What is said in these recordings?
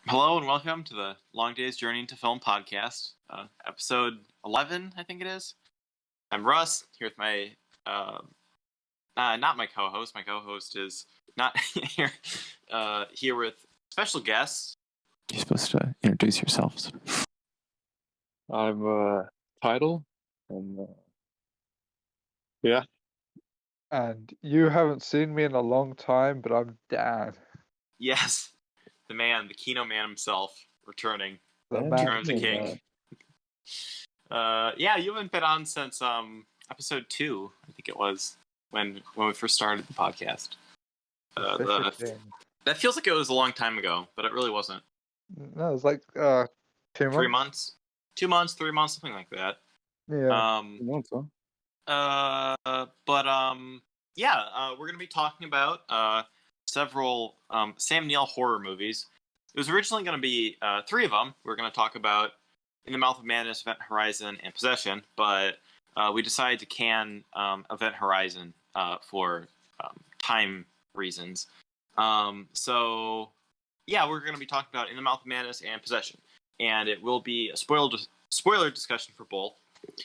Hello and welcome to the Long Day's Journey into Film podcast, episode 11, I think it is. I'm Russ, here with my, not my co-host. My co-host is not here, here with special guests. You're supposed to introduce yourselves. I'm Tidal, and yeah. And you haven't seen me in a long time, but I'm Dan. Yes, the man, the Kino man himself, returning. The Return of the man. King. Yeah, you haven't been on since episode 2, I think it was, when we first started the podcast. That feels like it was a long time ago, but it really wasn't. No, it was like 2 months. 3 months? 2 months, 3 months, something like that. Yeah. We're going to be talking about several Sam Neill horror movies. It was originally going to be 3 of them. We were going to talk about In the Mouth of Madness, Event Horizon, and Possession, but we decided to can Event Horizon for time reasons. We're going to be talking about In the Mouth of Madness and Possession, and it will be a spoiler discussion for both.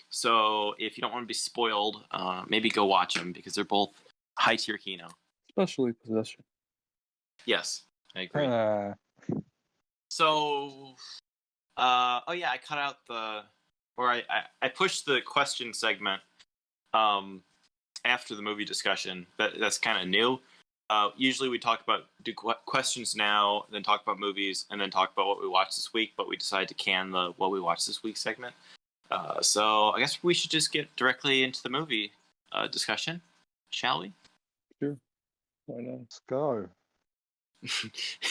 So if you don't want to be spoiled, maybe go watch them because they're both high tier Kino. Especially Possession. Yes, I agree. I cut out I pushed the question segment after the movie discussion. That's kind of new. Usually we do questions now, then talk about movies, and then talk about what we watched this week, but we decided to can the what we watched this week segment. So I guess we should just get directly into the movie discussion, shall we? Sure. Why not? Let's go.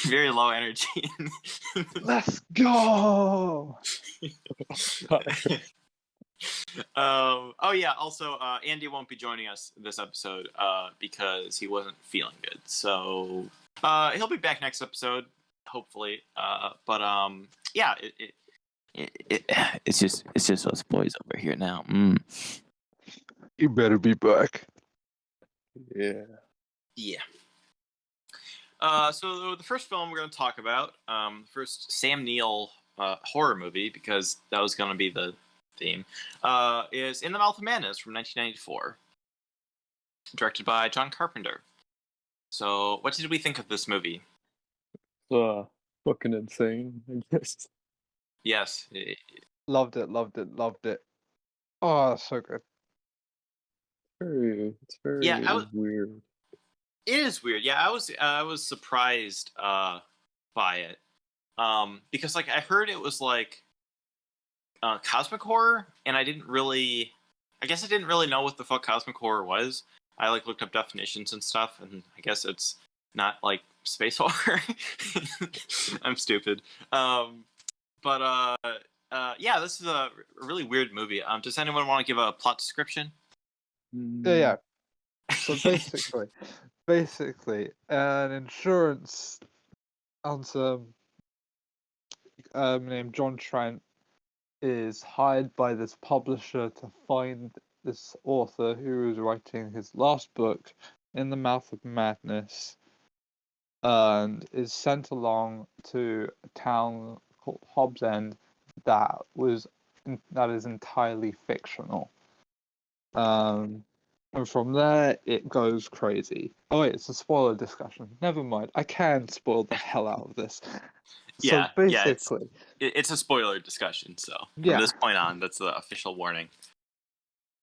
Very low energy. Let's go! Also, Andy won't be joining us this episode because he wasn't feeling good. So he'll be back next episode, hopefully. It's just us boys over here now. You better be back. Yeah. Yeah. So the first film we're going to talk about, the first Sam Neill horror movie, because that was going to be the theme, is In the Mouth of Madness from 1994, directed by John Carpenter. So, what did we think of this movie? Fucking insane, I guess. Yes. Loved it. Oh, so good. It's very weird. It is weird. Yeah, I was surprised by it. Because I heard it was cosmic horror, and I didn't really know what the fuck cosmic horror was. I looked up definitions and stuff, and I guess it's not space horror. I'm stupid. This is a really weird movie. Does anyone want to give a plot description? Yeah. So basically, an insurance answer named John Trent is hired by this publisher to find this author who is writing his last book, In the Mouth of Madness, and is sent along to a town called Hobbs End that is entirely fictional. And from there, it goes crazy. Oh wait, it's a spoiler discussion. Never mind. I can spoil the hell out of this. Yeah, so basically, it's a spoiler discussion. So from this point on, that's the official warning.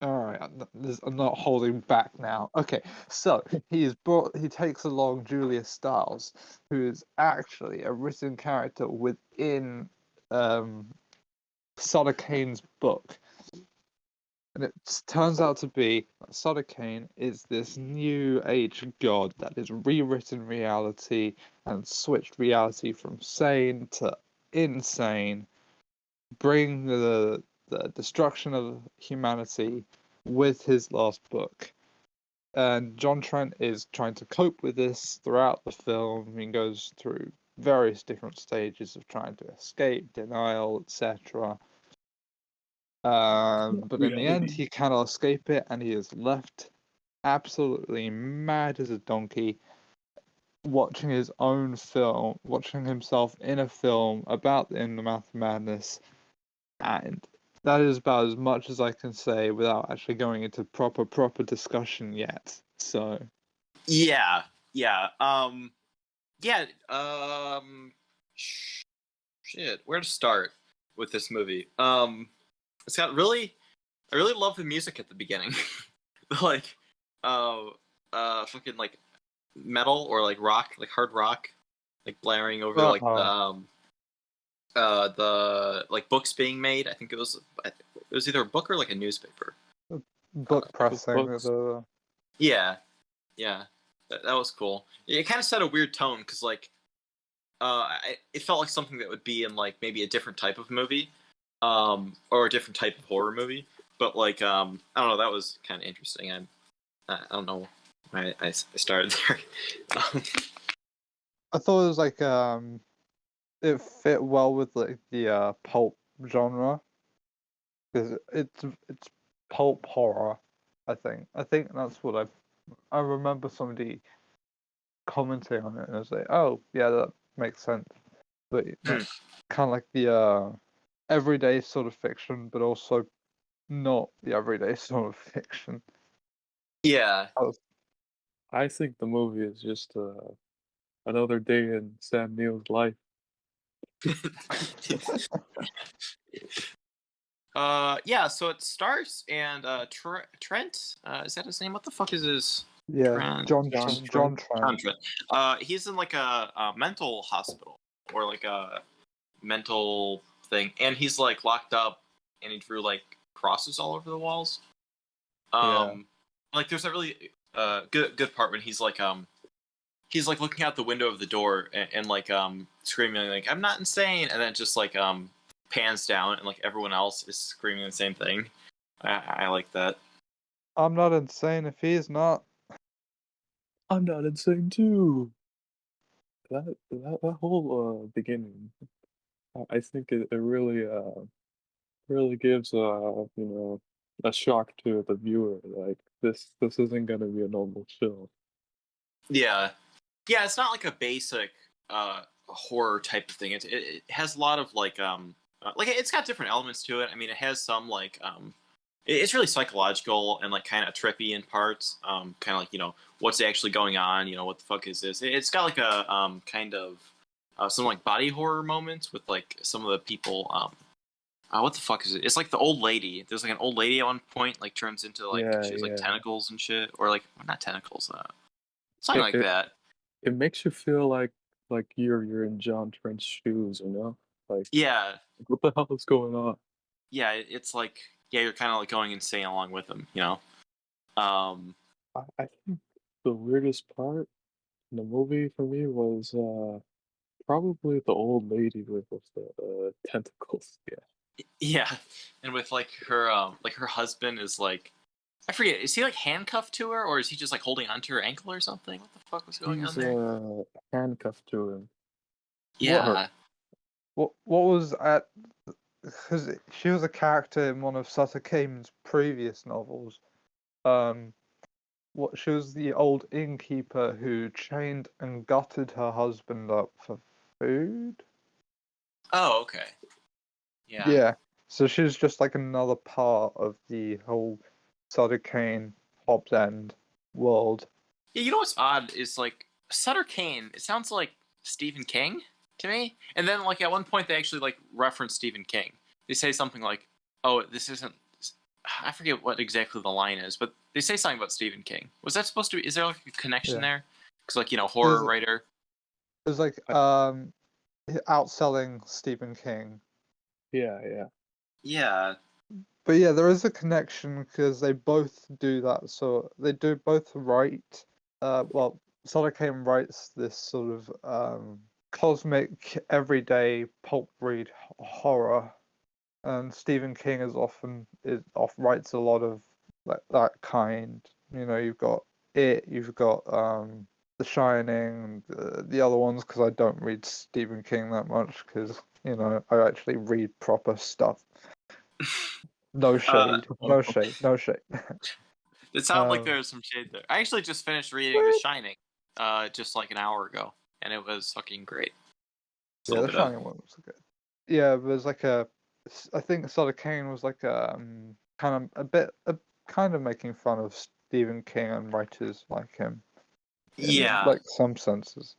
All right, I'm not holding back now. Okay, so he takes along Julia Stiles, who is actually a written character within Sutter Kane's book. And it turns out to be that Sutter Kane is this new age god that has rewritten reality and switched reality from sane to insane, bring the destruction of humanity with his last book. And John Trent is trying to cope with this throughout the film. He goes through various different stages of trying to escape, denial, etc. But in the end, he cannot escape it, and he is left absolutely mad as a donkey. watching his own film, watching himself in a film about In the Mouth of Madness, and that is about as much as I can say without actually going into proper discussion yet. So Yeah, yeah, yeah. Shit, where to start with this movie? It's got really, I really love the music at the beginning, like, fucking like metal or like rock, like hard rock, like blaring over like the like books being made. I think it was either a book or like a newspaper. book pressing. books. Yeah, yeah, that was cool. It kind of set a weird tone because like it felt like something that would be in like maybe a different type of movie, or a different type of horror movie. But like I don't know, that was kind of interesting. I don't know why I started there. I thought it was like it fit well with like the pulp genre because it's pulp horror. I think that's what I remember somebody commenting on it and I was like, oh yeah, that makes sense. But kind of like the everyday sort of fiction, but also not the everyday sort of fiction. Yeah. I think the movie is just another day in Sam Neill's life. Yeah, so it stars and Trent, is that his name? What the fuck is his? Yeah, Trent? John John Trent. He's in like a mental hospital or like a mental thing, and he's like locked up, and he drew like crosses all over the walls. Like there's that really good part when he's like looking out the window of the door and like screaming like I'm not insane, and then just like pans down and like everyone else is screaming the same thing. I like that. I'm not insane if he is not. I'm not insane too. That whole beginning, I think it really gives a shock to the viewer. Like this isn't gonna be a normal show. Yeah, it's not like a basic horror type of thing. It has a lot of like it's got different elements to it. I mean, it has some like it's really psychological and like kind of trippy in parts. Kind of like what's actually going on. What the fuck is this? It's got like a kind of some like body horror moments with like some of the people. What the fuck is it? It's like the old lady. There's like an old lady at one point like turns into like she has like tentacles and shit, or like not tentacles. Something like that. It makes you feel like you're in John Trent's shoes, Like Yeah. what the hell is going on? Yeah, it's like you're kind of like going insane along with them, I think the weirdest part in the movie for me was probably the old lady with the tentacles. Yeah. Yeah, and with like her husband is like I forget, is he like handcuffed to her or is he just like holding onto her ankle or something? What the fuck was going on there? He's handcuffed to him. Yeah. What was at? Because she was a character in one of Sutter Kane's previous novels. She was the old innkeeper who chained and gutted her husband up for food. Oh, okay. Yeah. Yeah. So she was just like another part of the whole Sutter Kane Hobbs End world. Yeah, you know what's odd is like Sutter Kane, it sounds like Stephen King to me. And then like at one point they actually like reference Stephen King. They say something like, "Oh, this isn't." I forget what exactly the line is, but they say something about Stephen King. Was that supposed to be? Is there like a connection there? Because like horror writer. It was like outselling Stephen King. Yeah. Yeah. But yeah, there is a connection because they both do that. So they do both write. Well, Sutter Kane writes this sort of cosmic, everyday pulp read horror, and Stephen King writes a lot of that kind. You've got it, you've got The Shining, the other ones because I don't read Stephen King that much because I actually read proper stuff. No shade, no shade, no shade. It sounded like there was some shade there. I actually just finished reading The Shining. just like an hour ago, and it was fucking great. Yeah, the Shining one was good. Yeah, there's like I think Sutter Kane was like kind of making fun of Stephen King and writers like him. Yeah. Like some senses,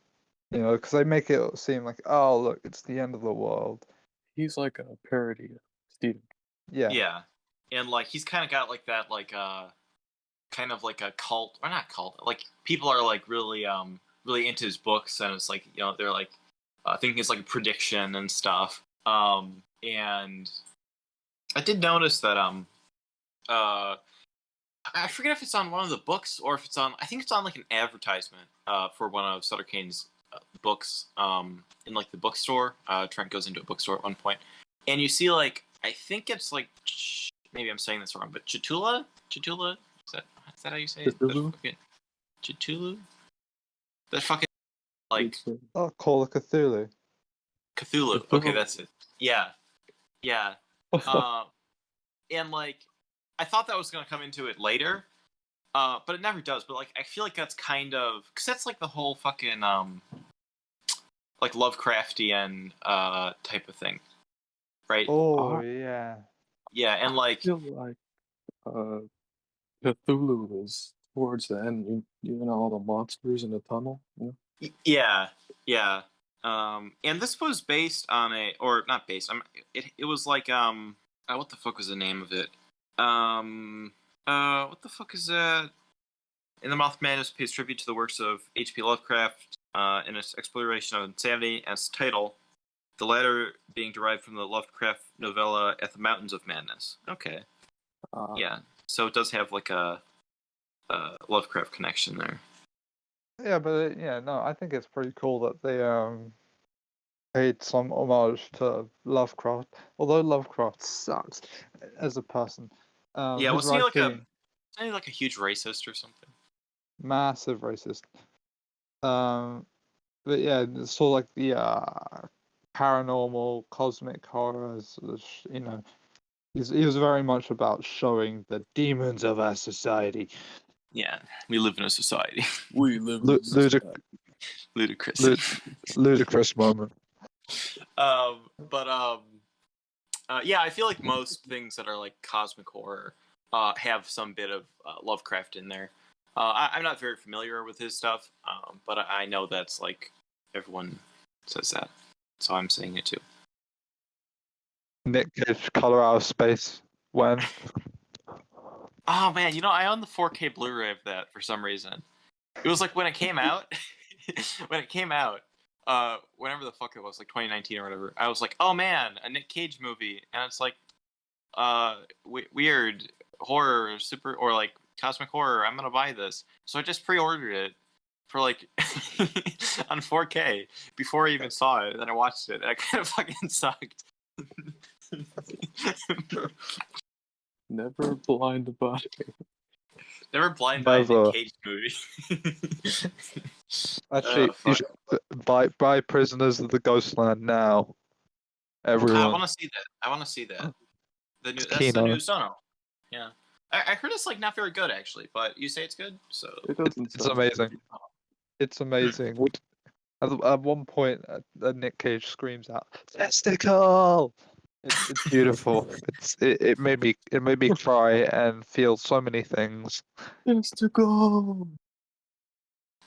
because they make it seem like, oh look, it's the end of the world. He's like a parody of Stephen. Yeah. Yeah, and like he's kind of got like that kind of like a cult, or not cult. Like people are like really really into his books, and it's like they're like thinking it's like a prediction and stuff. And I did notice that I forget if it's on one of the books or if it's on. I think it's on like an advertisement for one of Sutter Kane's books in like the bookstore. Trent goes into a bookstore at one point, and you see like I think it's like maybe I'm saying this wrong, but Cthulhu. Is that how you say it? Cthulhu. Cthulhu. That fucking like Call of Cthulhu. Cthulhu. Okay, that's it. Yeah. And like I thought that was gonna come into it later, but it never does. But like I feel like that's kind of because that's like the whole fucking like Lovecraftian type of thing, right? Oh yeah. Yeah, and like I feel like Cthulhu was towards the end. You know all the monsters in the tunnel. Yeah. And this was based on or not based. It was like what the fuck was the name of it? What the fuck is that? In the Mouth of Madness pays tribute to the works of H.P. Lovecraft in its exploration of insanity as title, the latter being derived from the Lovecraft novella At the Mountains of Madness. Okay. Yeah, so it does have like a Lovecraft connection there. Yeah, but no, I think it's pretty cool that they paid some homage to Lovecraft. Although Lovecraft sucks as a person. Yeah, his was he writing, like a huge racist or something? massive racist. But yeah, it's sort of like the paranormal, cosmic horrors. He was very much about showing the demons of our society. Yeah, we live in a society. We live in a society. Ludicrous. Ludicrous moment. Yeah, I feel like most things that are like cosmic horror have some bit of Lovecraft in there. I'm not very familiar with his stuff, but I know that's like everyone says that, so I'm saying it too. Nick Cage, Color Out of Space. When? Oh man, I own the 4K Blu-ray of that for some reason. It was like when it came out, whenever the fuck it was, like 2019 or whatever. I was like, oh man, a Nick Cage movie, and it's like, weird horror, super or like cosmic horror. I'm gonna buy this, so I just pre-ordered it for like on 4K before I even saw it. And then I watched it, and it kind of fucking sucked. Never blind by. Never blind by a Nick Cage movie. Actually, you should buy Prisoners of the Ghostland now. Everyone. I want to see that. That's the new Sono. Yeah, I heard it's like not very good actually, but you say it's good, so it's amazing. It's amazing. At one point, Nick Cage screams out, "Testicle!" It's beautiful. It made me cry and feel so many things. Testicle.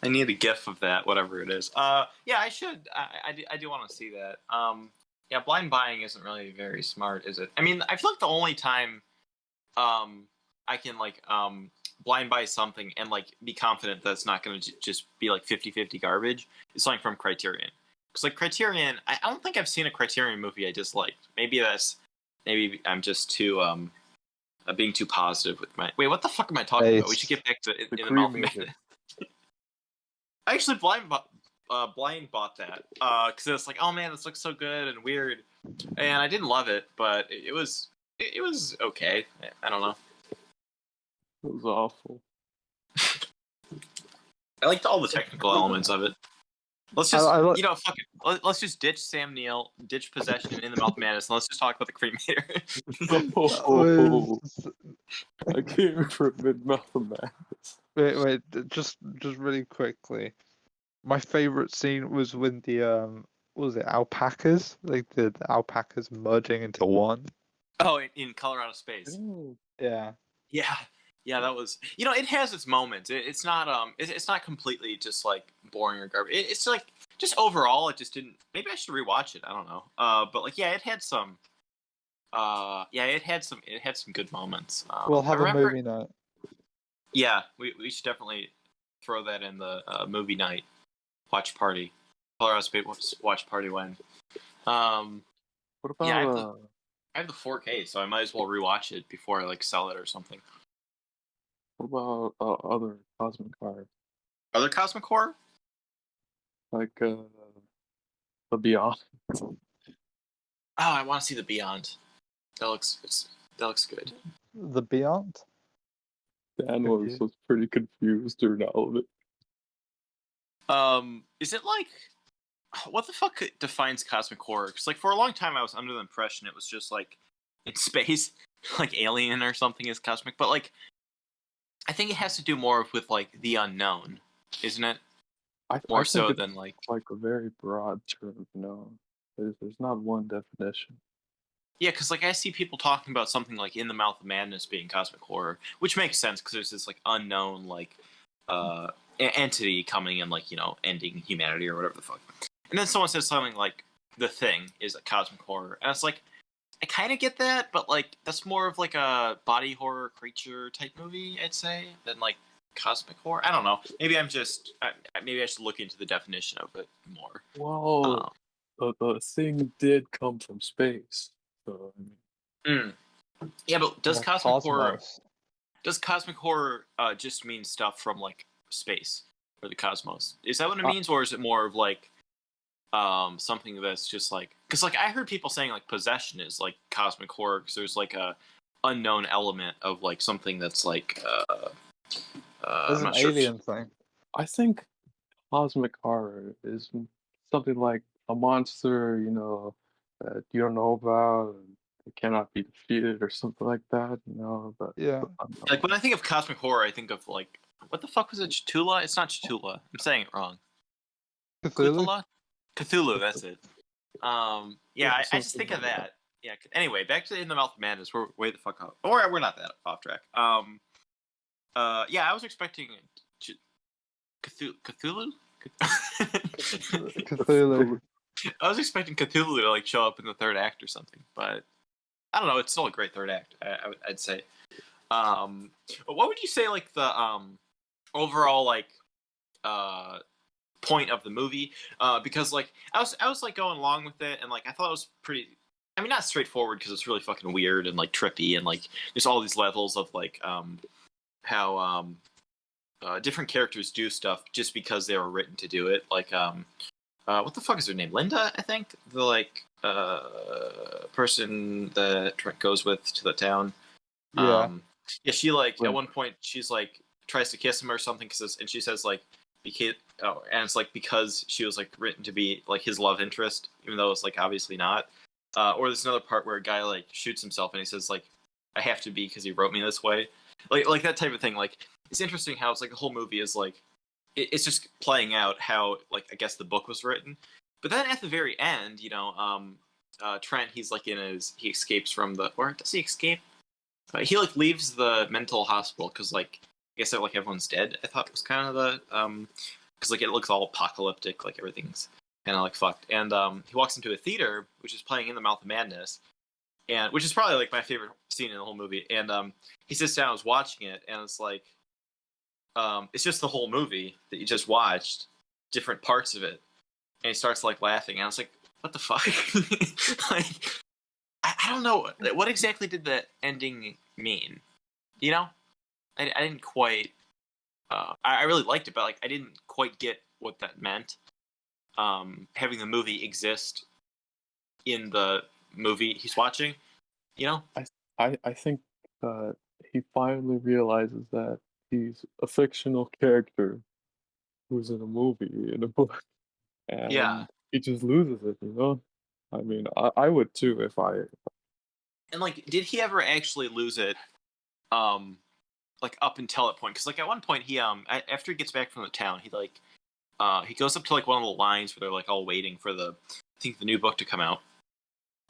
I need a GIF of that, whatever it is. Yeah, I should. I do want to see that. Yeah, blind buying isn't really very smart, is it? I mean, I feel like the only time, I can like blind buy something and like be confident that it's not going to just be like 50-50 garbage is something from Criterion. Because like Criterion, I don't think I've seen a Criterion movie I disliked. Maybe I'm just too being too positive with my. Wait, what the fuck am I talking about? We should get back to in the Mouth of Madness. I actually blind bought that because it's like, oh man, this looks so good and weird, and I didn't love it, but it was okay. I don't know. It was awful. I liked all the technical elements of it. Let's just fuck it. Let's just ditch Sam Neill, ditch Possession in the Mouth of Madness, and let's just talk about the Cremator. I came for Mid Mouth of Madness. Wait, just really quickly. my favorite scene was when the what was it, alpacas? Like the alpacas merging into one. Oh, in Colorado Space. Ooh, Yeah. Yeah, yeah, that was. It has its moments. It's not it's not completely just like boring or garbage. It's like just overall, it just didn't. Maybe I should rewatch it. I don't know. But like, yeah, it had some. Yeah, it had some good moments. We'll I have a remember. movie night. Yeah, we should definitely throw that in the movie night watch party. Colorado Space watch party when. what Yeah, about I have the 4K, so I might as well rewatch it before I like sell it or something. other cosmic horror Other Cosmic Horror? like the Beyond? Oh, I want to see the Beyond. That looks good. The Beyond? Dan Thank was you. was pretty confused during all of it. Is it like what the fuck defines cosmic horror? Because like for a long time I was under the impression it was just like in space, like Alien or something is cosmic, but like I think it has to do more with like the unknown, isn't it? I More think so it's than like like a very broad term. There's not one definition. yeah, because like I see people talking about something like In the Mouth of Madness being cosmic horror, which makes sense because there's this like unknown like entity coming and like ending humanity or whatever the fuck. And then someone says something like The Thing is a cosmic horror, and it's like I kind of get that, but like that's more of like a body horror creature type movie, I'd say, than like cosmic horror. I don't know. Maybe maybe I should look into the definition of it more. Well, the thing did come from space, so I mean, Yeah, but does The cosmic cosmos. horror just mean stuff from like space or the cosmos? Is that what it Uh, means, or is it more of like something that's just like because like I heard people saying like possession is like cosmic horror because there's like a unknown element of like something that's like There's I'm an not sure. alien thing. I think cosmic horror is something like a monster, that you don't know about, and it cannot be defeated or something like that, Yeah. but unknown. Like when I think of cosmic horror, I think of like what the fuck was it? Cthulhu? It's not Cthulhu. I'm saying it wrong. Cthulhu? Cthulhu? Cthulhu. That's it. Yeah, I just something think of like that. Yeah. Anyway, back to In the Mouth of Madness. We're way the fuck off. Or we're not that off track. Yeah, I was expecting Cthulhu. Cthulhu. I was expecting Cthulhu to like show up in the third act or something, but I don't know. It's still a great third act. I'd say. What would you say like the overall like point of the movie? Because like I was like going along with it, and like I thought it was pretty. I mean, not straightforward because it's really fucking weird and like trippy, and like there's all these levels of like how different characters do stuff just because they were written to do it. Like what the fuck is her name? Linda, I think. The like person that Trent goes with to the town. Yeah. Yeah, she like at Right. one point she's like tries to kiss him or something and she says like and it's like because she was like written to be like his love interest, even though it's like obviously not. Or there's another part where a guy like shoots himself and he says like I have to be because he wrote me this way, like that type of thing. Like it's interesting how it's like the whole movie is like it's just playing out how like I guess the book was written, but then at the very end, Trent he's like he escapes from the or does he escape? He like leaves the mental hospital because like I guess like everyone's dead. I thought was kind of the because like it looks all apocalyptic, like everything's kind of like fucked. And he walks into a theater which is playing In the Mouth of Madness, and which is probably like my favorite scene in the whole movie. And he sits down, was watching it, and it's like it's just the whole movie that you just watched, different parts of it, and he starts like laughing, and I was like, what the fuck? Like I don't know what exactly did the ending mean. I didn't quite. I really liked it, but like I didn't quite get what that meant. Having the movie exist in the movie he's watching, I think he finally realizes that he's a fictional character who's in a movie, in a book, Yeah. and he just loses it. I mean, I would too if I. And like, did he ever actually lose it? Like up until that point, because like at one point he after he gets back from the town, he like he goes up to like one of the lines where they're like all waiting for the new book to come out,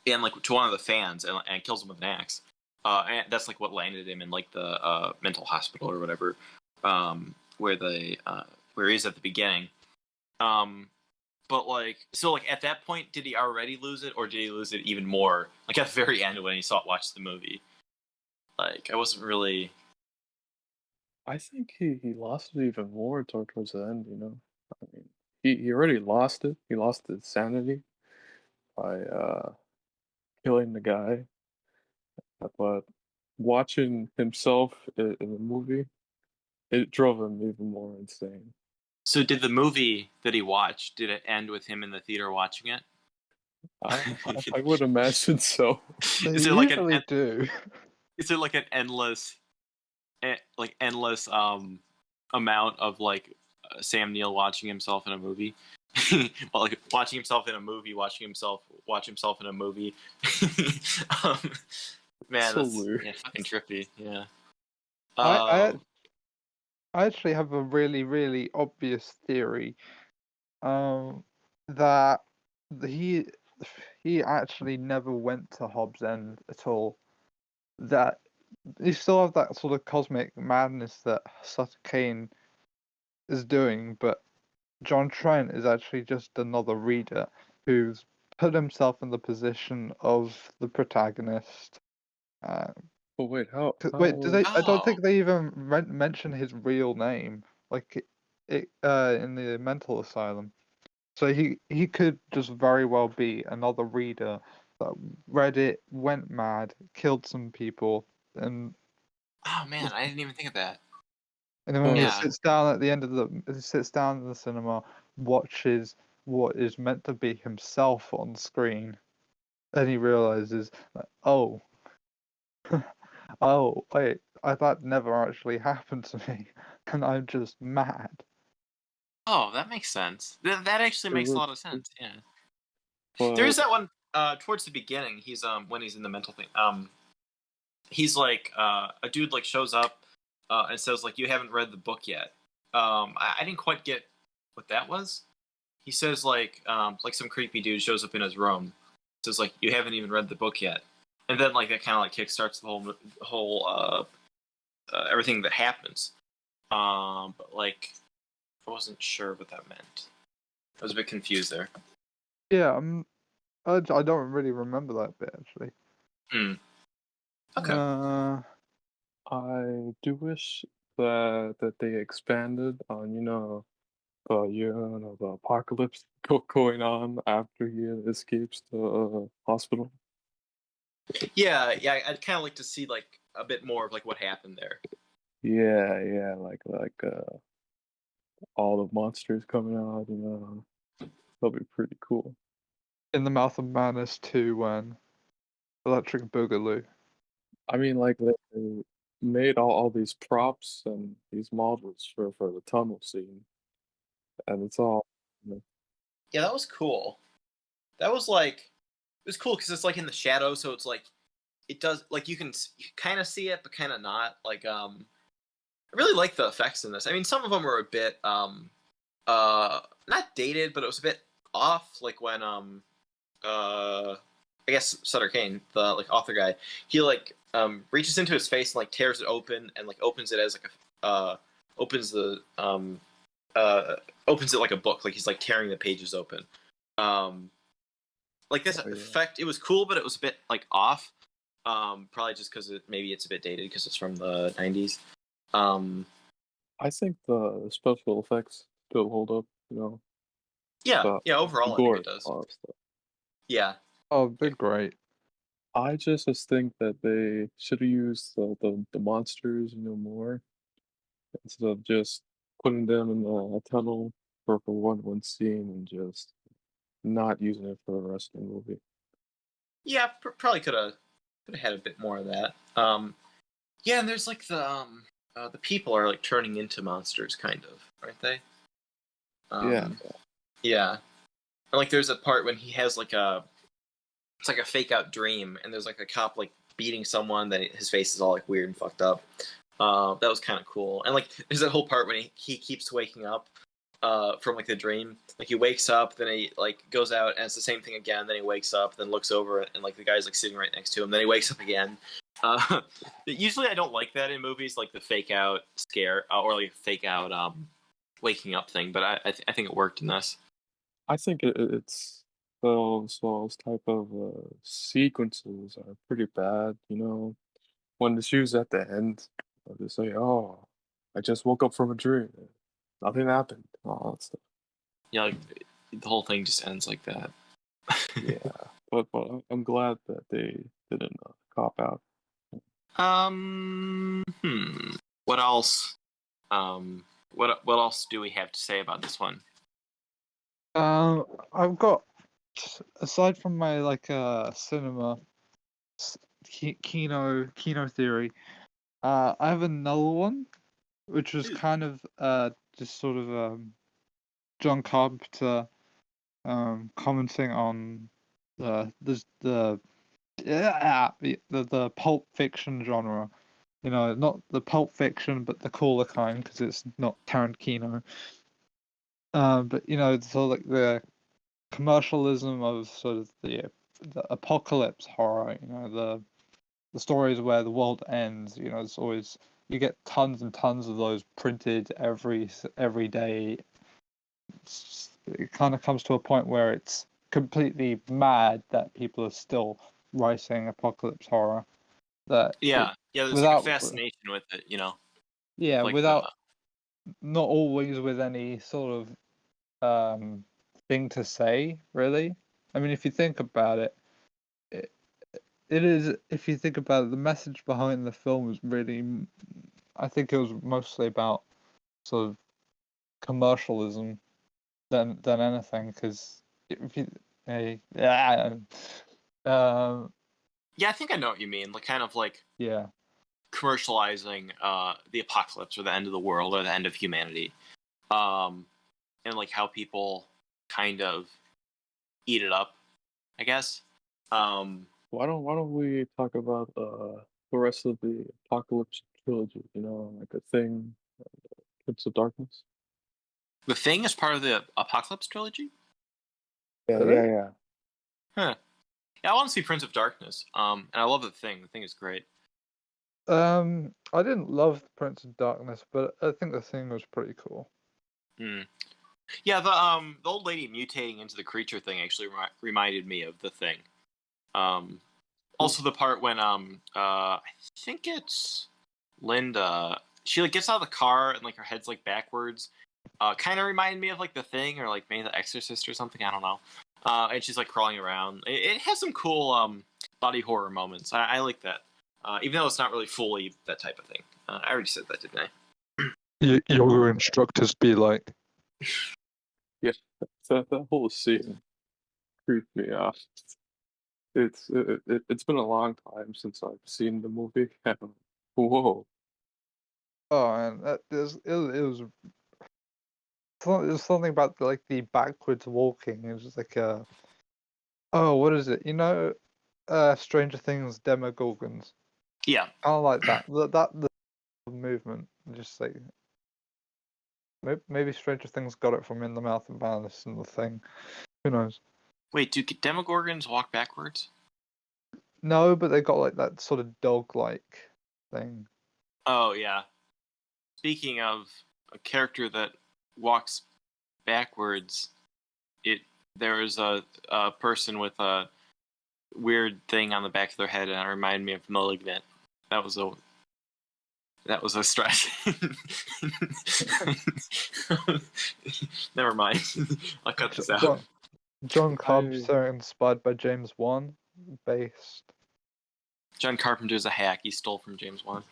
and like to one of the fans and kills him with an axe. And that's like what landed him in like the mental hospital or whatever, where he's at the beginning. But like, so like at that point, did he already lose it, or did he lose it even more? Like at the very end when he watched the movie, like I wasn't really. I think he lost it even more towards the end. I mean, he already lost it. He lost his sanity by killing the guy. But watching himself in the movie, it drove him even more insane. So did the movie that he watched, did it end with him in the theater watching it? I would imagine so. They Is it like usually do. Is it like an endless amount of like Sam Neill watching himself in a movie? Well, like watching himself in a movie, watch himself in a movie. Man, So that's weird. yeah, fucking trippy. Yeah. I actually have a really, really obvious theory. That he actually never went to Hobbs End at all. That you still have that sort of cosmic madness that Sutter Kane is doing, but John Trent is actually just another reader who's put himself in the position of the protagonist. But wait, how? Wait, do they? I don't Oh. think they even mention his real name, like in the mental asylum. So he could just very well be another reader that read it, went mad, killed some people, and Oh man, I didn't even think of that. then when he Yeah. sits down at the end of he sits down in the cinema, watches what is meant to be himself on screen, and he realizes, like, oh, oh, wait, that never actually happened to me, and I'm just mad. Oh, that makes sense. That actually It makes a would, lot of sense. Yeah. but There is that one towards the beginning. He's when he's in the mental thing. He's like a dude like shows up and says like you haven't read the book yet. I didn't quite get what that was. He says like some creepy dude shows up in his room, says like you haven't even read the book yet, and then like that kind of like kickstarts the whole everything that happens. But like I wasn't sure what that meant. I was a bit confused there. Yeah, I don't really remember that bit actually. Okay. I do wish that they expanded on the apocalypse going on after he escapes the hospital. Yeah, I'd kind of like to see like a bit more of like what happened there. Yeah, like all the monsters coming out. That'll be pretty cool. In the Mouth of Madness 2 when Electric Boogaloo. I mean, like they made all these props and these models for the tunnel scene, and it's all. Yeah, that was cool. That was like it was cool because it's like in the shadow, so it's like it does like you can kind of see it, but kind of not. Like I really like the effects in this. I mean, some of them were a bit not dated, but it was a bit off. Like when I guess Sutter Kane, the like author guy, he like reaches into his face and like tears it open and like opens it as like a opens the opens it like a book, like he's like tearing the pages open. Like this effect, it was cool, but it was a bit like off. Probably just because maybe it's a bit dated because it's from the 90s. I think the special effects still hold up. Yeah, overall I think it does. All that stuff. Yeah. Oh, they're great. I just think that they should have used the monsters, more instead of just putting them in a tunnel for one scene and just not using it for the rest of the movie. Yeah, probably could have had a bit more of that. Yeah, and there's like the people are like turning into monsters, kind of, aren't they? Yeah. And like there's a part when he has like it's like a fake out dream, and there's like a cop like beating someone that his face is all like weird and fucked up. That was kind of cool. And like there's that whole part when he keeps waking up, from like the dream. Like he wakes up, then he like goes out and it's the same thing again. Then he wakes up, then looks over and like the guy's like sitting right next to him. Then he wakes up again. Usually I don't like that in movies, like the fake out scare or like fake out waking up thing. But I think it worked in this. I think it's those type of sequences are pretty bad. You know, when the shoes at the end, they say, "Oh, I just woke up from a dream. Nothing happened." All that stuff. Yeah, like the whole thing just ends like that. Yeah, but I'm glad that they didn't cop out. What else? What else do we have to say about this one? I've got, aside from my like cinema kino theory, I have another one, which was kind of just sort of John Carpenter commenting on the pulp fiction genre. You know, not the pulp fiction, but the cooler kind, because it's not Tarantino. But you know, sort of like the commercialism of sort of the apocalypse horror. You know, the stories where the world ends. You know, it's always, you get tons and tons of those printed every day. It kind of comes to a point where it's completely mad that people are still writing apocalypse horror. That Yeah, there's like a without fascination with it, you know. yeah, Like without not always with any sort of thing to say, really. I mean, if you think about it, it is. If you think about it, the message behind the film was really, I think it was mostly about sort of commercialism than anything. Because if you, yeah, yeah, I think I know what you mean. Like kind of like yeah, commercializing the apocalypse or the end of the world or the end of humanity, and like how people kind of eat it up, I guess. Why don't we talk about the rest of the Apocalypse trilogy? You know, like a Thing, Prince of Darkness. The Thing is part of the Apocalypse trilogy. Yeah, Really? yeah. Huh. Yeah, I want to see Prince of Darkness. And I love The Thing. The Thing is great. I didn't love Prince of Darkness, but I think the thing was pretty cool. Hmm. Yeah, the old lady mutating into the creature thing actually reminded me of The Thing. Also the part when I think it's Linda, she like gets out of the car and like her head's like backwards. Kind of reminded me of like The Thing or like maybe The Exorcist or something. I don't know. And she's like crawling around. It has some cool body horror moments. I like that. Even though it's not really fully that type of thing. I already said that, didn't I? Yoga instructors be like, Yeah, that whole scene creeped me out. It's been a long time since I've seen the movie. Whoa. oh, and it was there's something about like the backwards walking. It was just like oh, what is it? You know, Stranger Things Demogorgons. Yeah. I don't like that. The movement, just like maybe Stranger Things got it from In the Mouth of Madness and The Thing. Who knows? Wait, do Demogorgons walk backwards? No, but they got like that sort of dog-like thing. Oh yeah. Speaking of a character that walks backwards, there is a person with a weird thing on the back of their head, and it reminded me of Malignant. That was a stretch. Never mind. I'll cut this out. John Carpenter inspired by James Wan, based. John Carpenter's a hack. He stole from James Wan.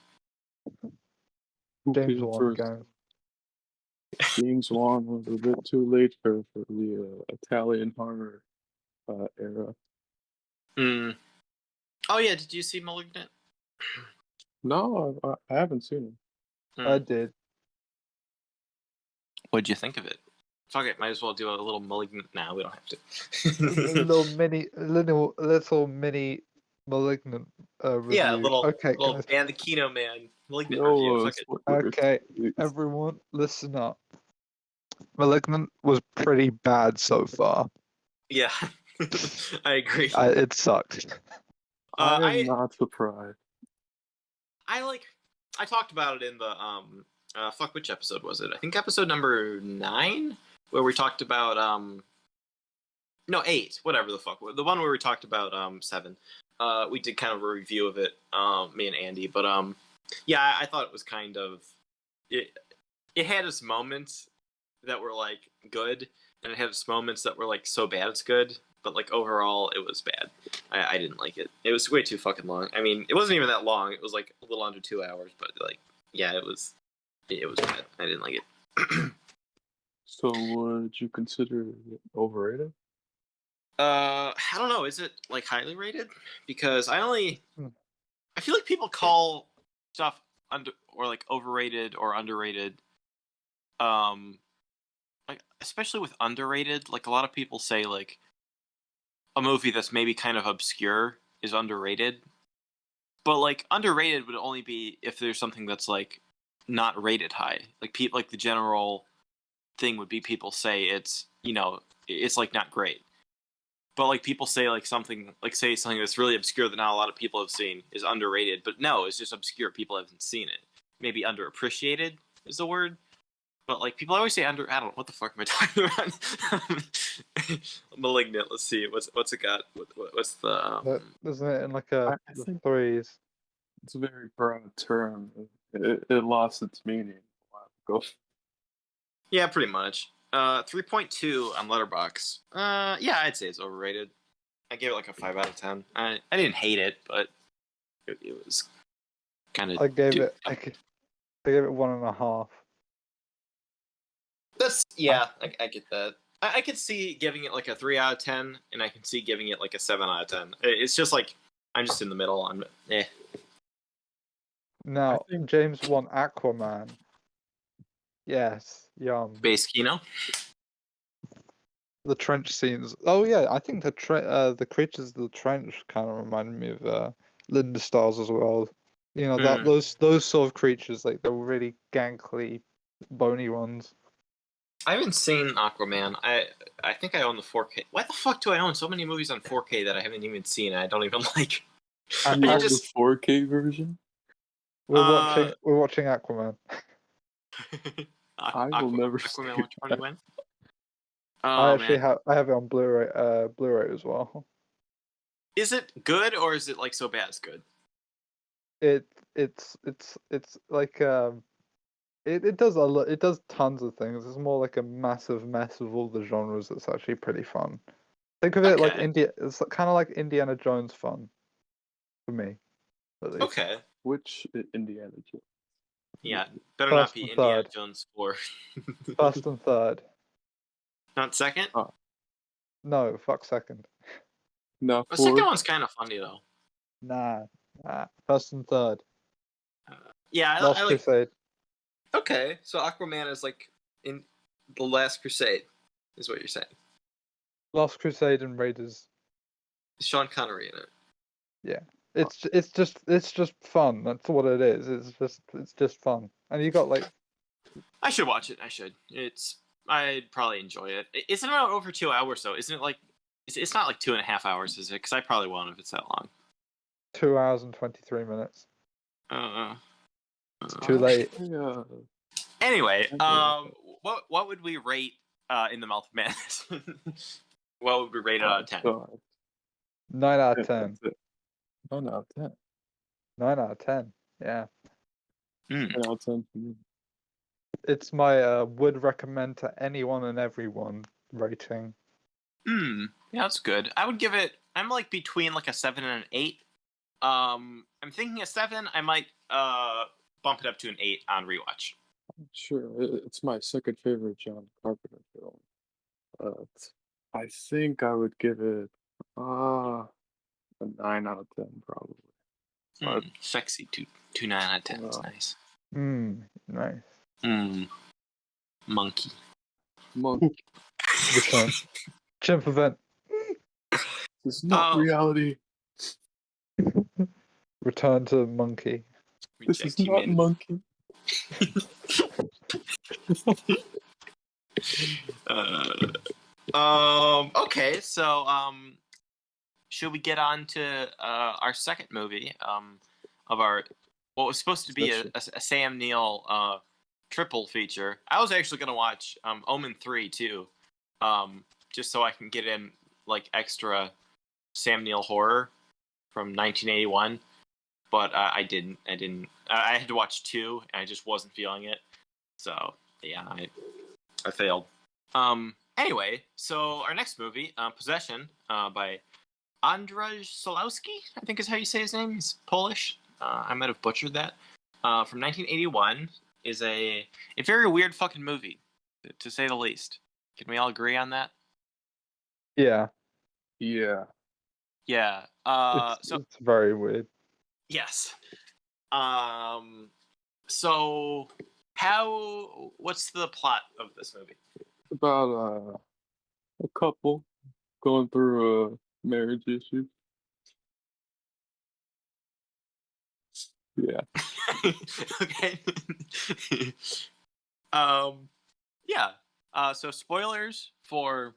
James Wan gang. James Wan was a bit too late for the Italian horror era. Oh yeah, did you see Malignant? No, I haven't seen it. I did. What'd you think of it? Fuck it, might as well do a little Malignant now. We don't have to. a little mini Malignant review. Yeah, little guys. and the Kino Man Malignant review. Fuck it. Okay, everyone, listen up. Malignant was pretty bad so far. Yeah, I agree. It sucked. I am I not surprised. I talked about it in the fuck, which episode was it? I think episode number 9, where we talked about no, 8, whatever the fuck, the one where we talked about 7. We did kind of a review of it, me and Andy, but yeah, I thought it was kind of it had its moments that were like good, and it had its moments that were like so bad it's good. But like overall, it was bad. I didn't like it. It was way too fucking long. I mean, it wasn't even that long. It was like a little under 2 hours. But like, yeah, it was bad. I didn't like it. So would you consider it overrated? I don't know. Is it like highly rated? Because I feel like people call stuff under or like overrated or underrated. Like especially with underrated, like a lot of people say like a movie that's maybe kind of obscure is underrated. But like underrated would only be if there's something that's like not rated high. Like people, like the general thing would be people say it's, you know, it's like not great. But like people say like something like say something that's really obscure that not a lot of people have seen is underrated. But no, it's just obscure. People haven't seen it. Maybe underappreciated is the word. But like people always say under. I don't know what the fuck am I talking about. Malignant. Let's see. What's it got? What's the? Isn't it in like a I the think threes? it's a very broad term. It lost its meaning a while ago. Yeah, pretty much. 3.2 on Letterboxd. Yeah, I'd say it's overrated. I gave it like a 5 out of 10. I didn't hate it, but it was kind of. I gave it 1.5. That's yeah. I get that. I could see giving it like a 3 out of 10, and I can see giving it like a 7 out of 10. It's just like I'm just in the middle on. Now, I think- James won Aquaman. Yes, yum. Base Kino. The trench scenes. Oh yeah, I think the creatures of the trench kind of reminded me of Linda Stars as well. You know that those sort of creatures, like the really gangly, bony ones. I haven't seen Aquaman. I think I own the 4K. Why the fuck do I own so many movies on 4K that I haven't even seen? And I don't even like. You I own just- the 4K version? We're watching Aquaman. I will never see Aquaman. Which one you win? I Oh actually man, have it on Blu-ray as well. is it good or is it like so bad it's good? It's like it does it does tons of things. It's more like a massive mess of all the genres that's actually pretty fun. Think of it like Okay. it's kind of like Indiana Jones fun for me, at least. Okay. Which Indiana Jones? Yeah, better First not be and Indiana third. Jones 4. First and third. Not second. No, fuck second. No, The 4. second one's kind of funny though. Nah. First and third. Yeah, Lost I like. Crusade. Okay, so Aquaman is like in the Last Crusade, is what you're saying. Lost Crusade and Raiders. Is Sean Connery in it? Yeah. It's just fun. That's what it is. It's just fun. And you got like I should watch it. I should. I'd probably enjoy it. Isn't it about over 2 hours though? Isn't it like? It's not like 2.5 hours, is it? Because I probably won't if it's that long. 2 hours and 23 minutes. It's Too late. Yeah. Anyway, Okay. what would we rate In the Mouth of Madness? What would we rate it out of 10? God. 9 out of Yeah, 10. that's it. 9 out of 10. 9 out of 10. Yeah. 10 out of 10 for me. It's my would recommend to anyone and everyone rating. Yeah, that's good. I would give it. I'm like between like a 7 and an 8. I'm thinking a 7. I might bump it up to an 8 on rewatch. Sure, it's my second favorite John Carpenter film. I think I would give it a 9 out of 10 probably. But Sexy 2 9 out of 10 is nice. Nice. Monkey. Monkey, Return. Chimp event. this is not Oh. reality. Return to monkey. This Reject is not humanity. monkey. Okay, so should we get on to our second movie of our what was supposed to be a Sam Neill triple feature? I was actually gonna watch Omen 3 too, just so I can get in like extra Sam Neill horror from 1981, but I didn't. I had to watch 2, and I just wasn't feeling it. So yeah, I failed. Anyway, so our next movie, Possession, by Andrzej Solowski, I think is how you say his name. He's Polish. I might have butchered that. From 1981, is a very weird fucking movie, to say the least. Can we all agree on that? Yeah. Yeah. Yeah. It's very weird. Yes. So what's the plot of this movie? About a couple going through a marriage issue. Yeah. Okay. Yeah. So spoilers for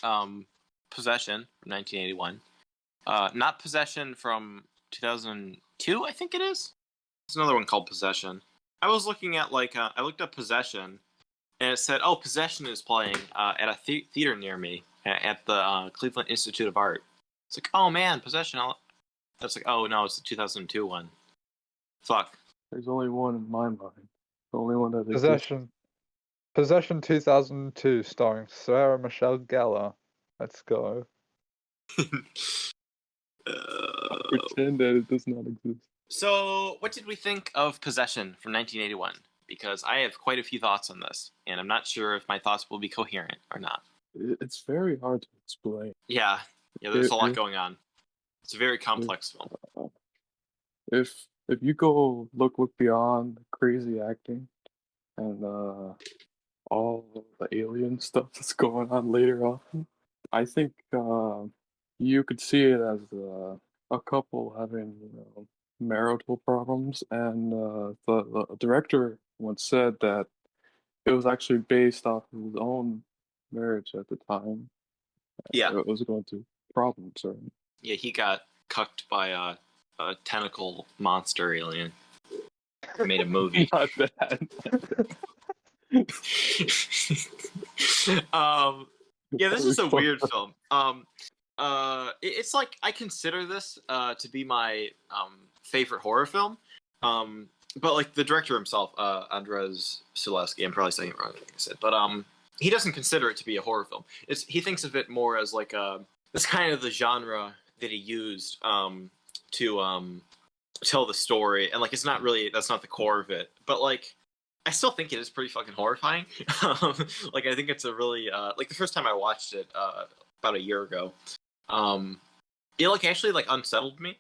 Possession from 1981. Not Possession from 2002, I think it is. There's another one called Possession. I was looking at I looked up Possession, and it said, "Oh, Possession is playing at a theater near me at the Cleveland Institute of Art." It's like, oh man, Possession. That's like, oh no, it's the 2002 one. Fuck. There's only one in my mind. The only one that exists. Possession 2002, starring Sarah Michelle Gellar. Let's go. Pretend that it does not exist. So, what did we think of Possession from 1981? Because I have quite a few thoughts on this, and I'm not sure if my thoughts will be coherent or not. It's very hard to explain. Yeah, there's a lot going on. It's a very complex film. If you go look beyond the crazy acting and all the alien stuff that's going on later on, I think you could see it as a couple having marital problems, and the director once said that it was actually based off of his own marriage at the time. Yeah, It was going through problems. Or yeah, he got cucked by a tentacle monster alien. Made a movie. not bad. Yeah, this is a weird film. It's like I consider this to be my favorite horror film. But like the director himself, Andrzej Solowski, I'm probably saying it wrong, like I said, but he doesn't consider it to be a horror film. He thinks of it more as like it's kind of the genre that he used to tell the story, and like it's not really, that's not the core of it, but like I still think it is pretty fucking horrifying. Like I think it's a really like the first time I watched it about a year ago, it like actually like unsettled me,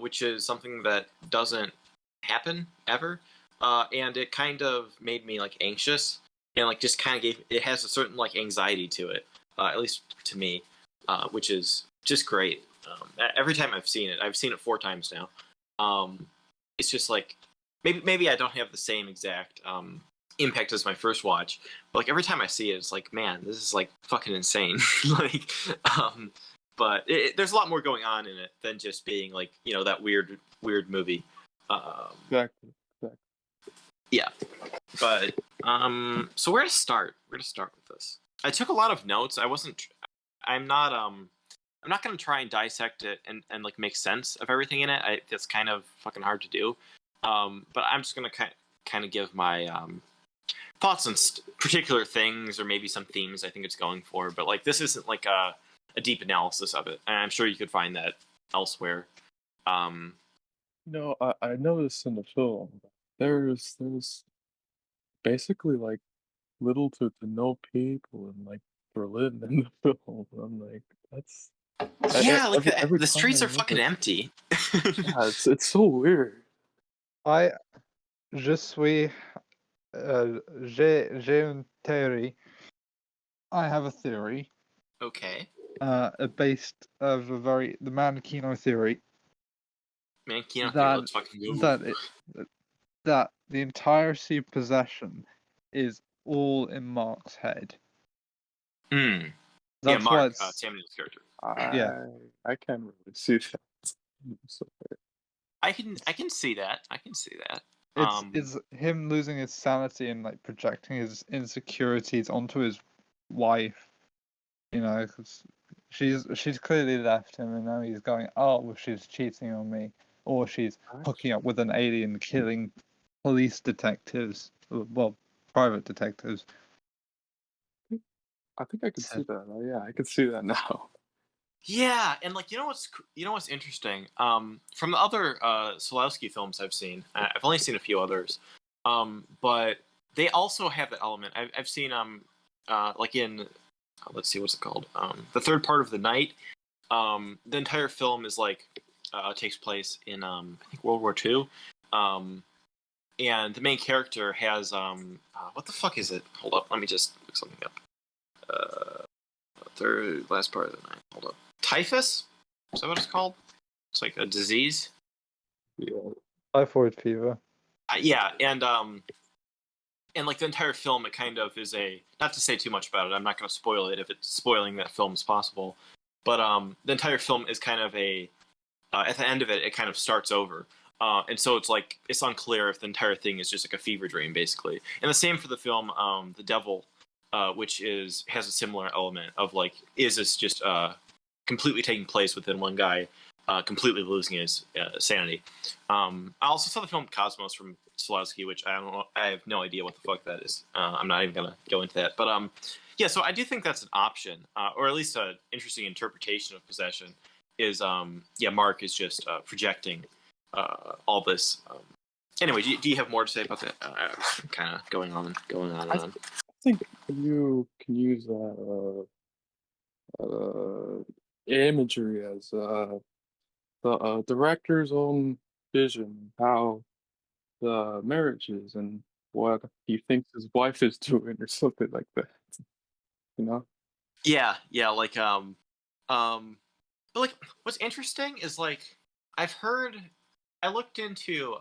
which is something that doesn't happen ever, and it kind of made me like anxious, and like just kind of it has a certain like anxiety to it, at least to me, which is just great. Every time I've seen it 4 times now. It's just like maybe I don't have the same exact impact as my first watch, but like every time I see it, it's like, man, this is like fucking insane. Like, but there's a lot more going on in it than just being like, you know, that weird movie. Exactly. Yeah, but so where to start? Where to start with this? I took a lot of notes. I'm not going to try and dissect it and like make sense of everything in it. That's kind of fucking hard to do. But I'm just going to kind of give my thoughts on particular things, or maybe some themes I think it's going for. But like this isn't like a deep analysis of it, and I'm sure you could find that elsewhere. No, I noticed in the film there's basically like little to no people in like Berlin in the film. I'm like, that's Yeah, like every the time streets I are look fucking at empty. yeah, it's so weird. Je suis. J'ai une théorie. I have a theory. Okay. Based of the Mankino theory. Mankino theory, let's fucking go. That the entire Possession is all in Mark's head. Yeah, That's why Mark, it's Sam Neill's character. Yeah. I can't really see that. So, I can see that. I can see that. it's him losing his sanity and like projecting his insecurities onto his wife. You know, 'cause she's clearly left him, and now he's going, oh, well, she's cheating on me, or she's hooking up with an alien, killing police detectives, well, private detectives. I think I could see that. Yeah, I could see that now. Yeah, and like you know what's interesting? From the other Solowski films I've seen, I've only seen a few others, but they also have that element. I've seen like in let's see what's it called, the third part of the night. The entire film is like takes place in I think World War II, and the main character has what the fuck is it? Hold up, let me just look something up. Third last part of the night. Hold up. Typhus? Is that what it's called? It's like a disease. Yeah. Typhoid fever. Yeah, and like the entire film, it kind of is a, not to say too much about it. I'm not going to spoil it if it's spoiling that film is possible, but the entire film is kind of a at the end of it, it kind of starts over. And so it's like it's unclear if the entire thing is just like a fever dream, basically. And the same for the film, The Devil, which has a similar element of like, is this just completely taking place within one guy, completely losing his sanity. I also saw the film Cosmos from Solowski, which I don't know, I have no idea what the fuck that is. I'm not even gonna go into that, but yeah. So I do think that's an option, or at least an interesting interpretation of possession. Is yeah, Mark is just projecting all this. Anyway, do you have more to say about that? I was kind of going on and on. I think you can use that imagery as the director's own vision, how the marriage is, and what he thinks his wife is doing, or something like that. You know? Yeah, like but like what's interesting is like I looked into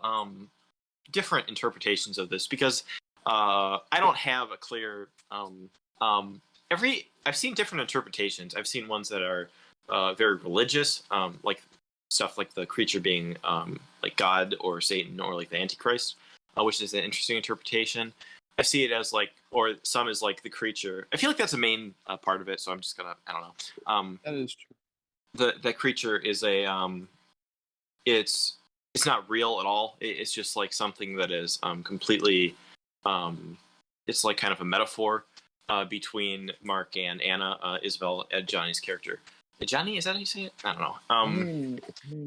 different interpretations of this because I don't have a clear I've seen different interpretations. I've seen ones that are very religious, like stuff like the creature being like God or Satan or like the Antichrist, which is an interesting interpretation. I see it as like, or some is like the creature. I feel like that's a main part of it, so I'm just gonna, I don't know. That is true. The creature is a it's not real at all. It's just like something that is completely it's like kind of a metaphor between Mark and Anna, Isabel, and Johnny's character. Johnny, is that how you say it? I don't know.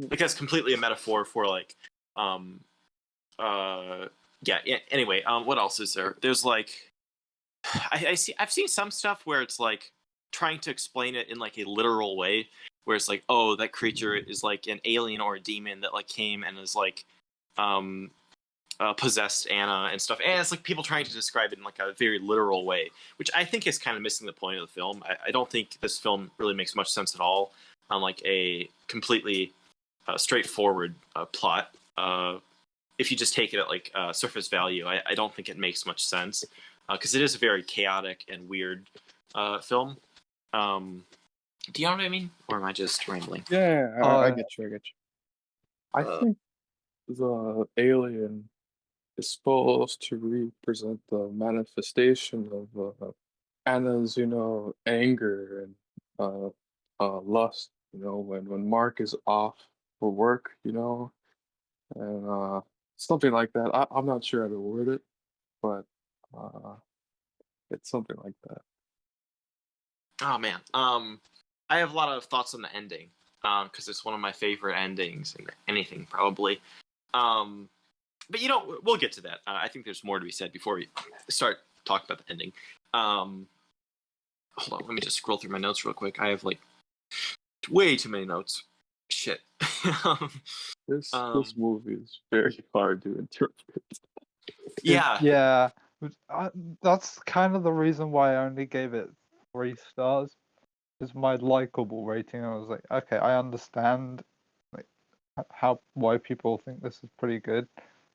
Like that's completely a metaphor for like yeah. Anyway, what else is there? There's like I've seen some stuff where it's like trying to explain it in like a literal way, where it's like, oh, that creature is like an alien or a demon that like came and is like possessed Anna and stuff. And it's like people trying to describe it in like a very literal way, which I think is kind of missing the point of the film. I don't think this film really makes much sense at all on like a completely straightforward plot. If you just take it at like surface value, I don't think it makes much sense because it is a very chaotic and weird film. Do you know what I mean? Or am I just rambling? Yeah, I get you. I think the alien is supposed to represent the manifestation of Anna's, anger and lust. When Mark is off for work, and something like that. I'm not sure how to word it, but it's something like that. Oh man, I have a lot of thoughts on the ending because it's one of my favorite endings in anything probably. But we'll get to that. I think there's more to be said before we start talking about the ending. Hold on, let me just scroll through my notes real quick. I have like way too many notes. Shit. This movie is very hard to interpret. Yeah. Yeah. That's kind of the reason why I only gave it 3 stars. Is my likable rating. I was like, okay, I understand like why people think this is pretty good,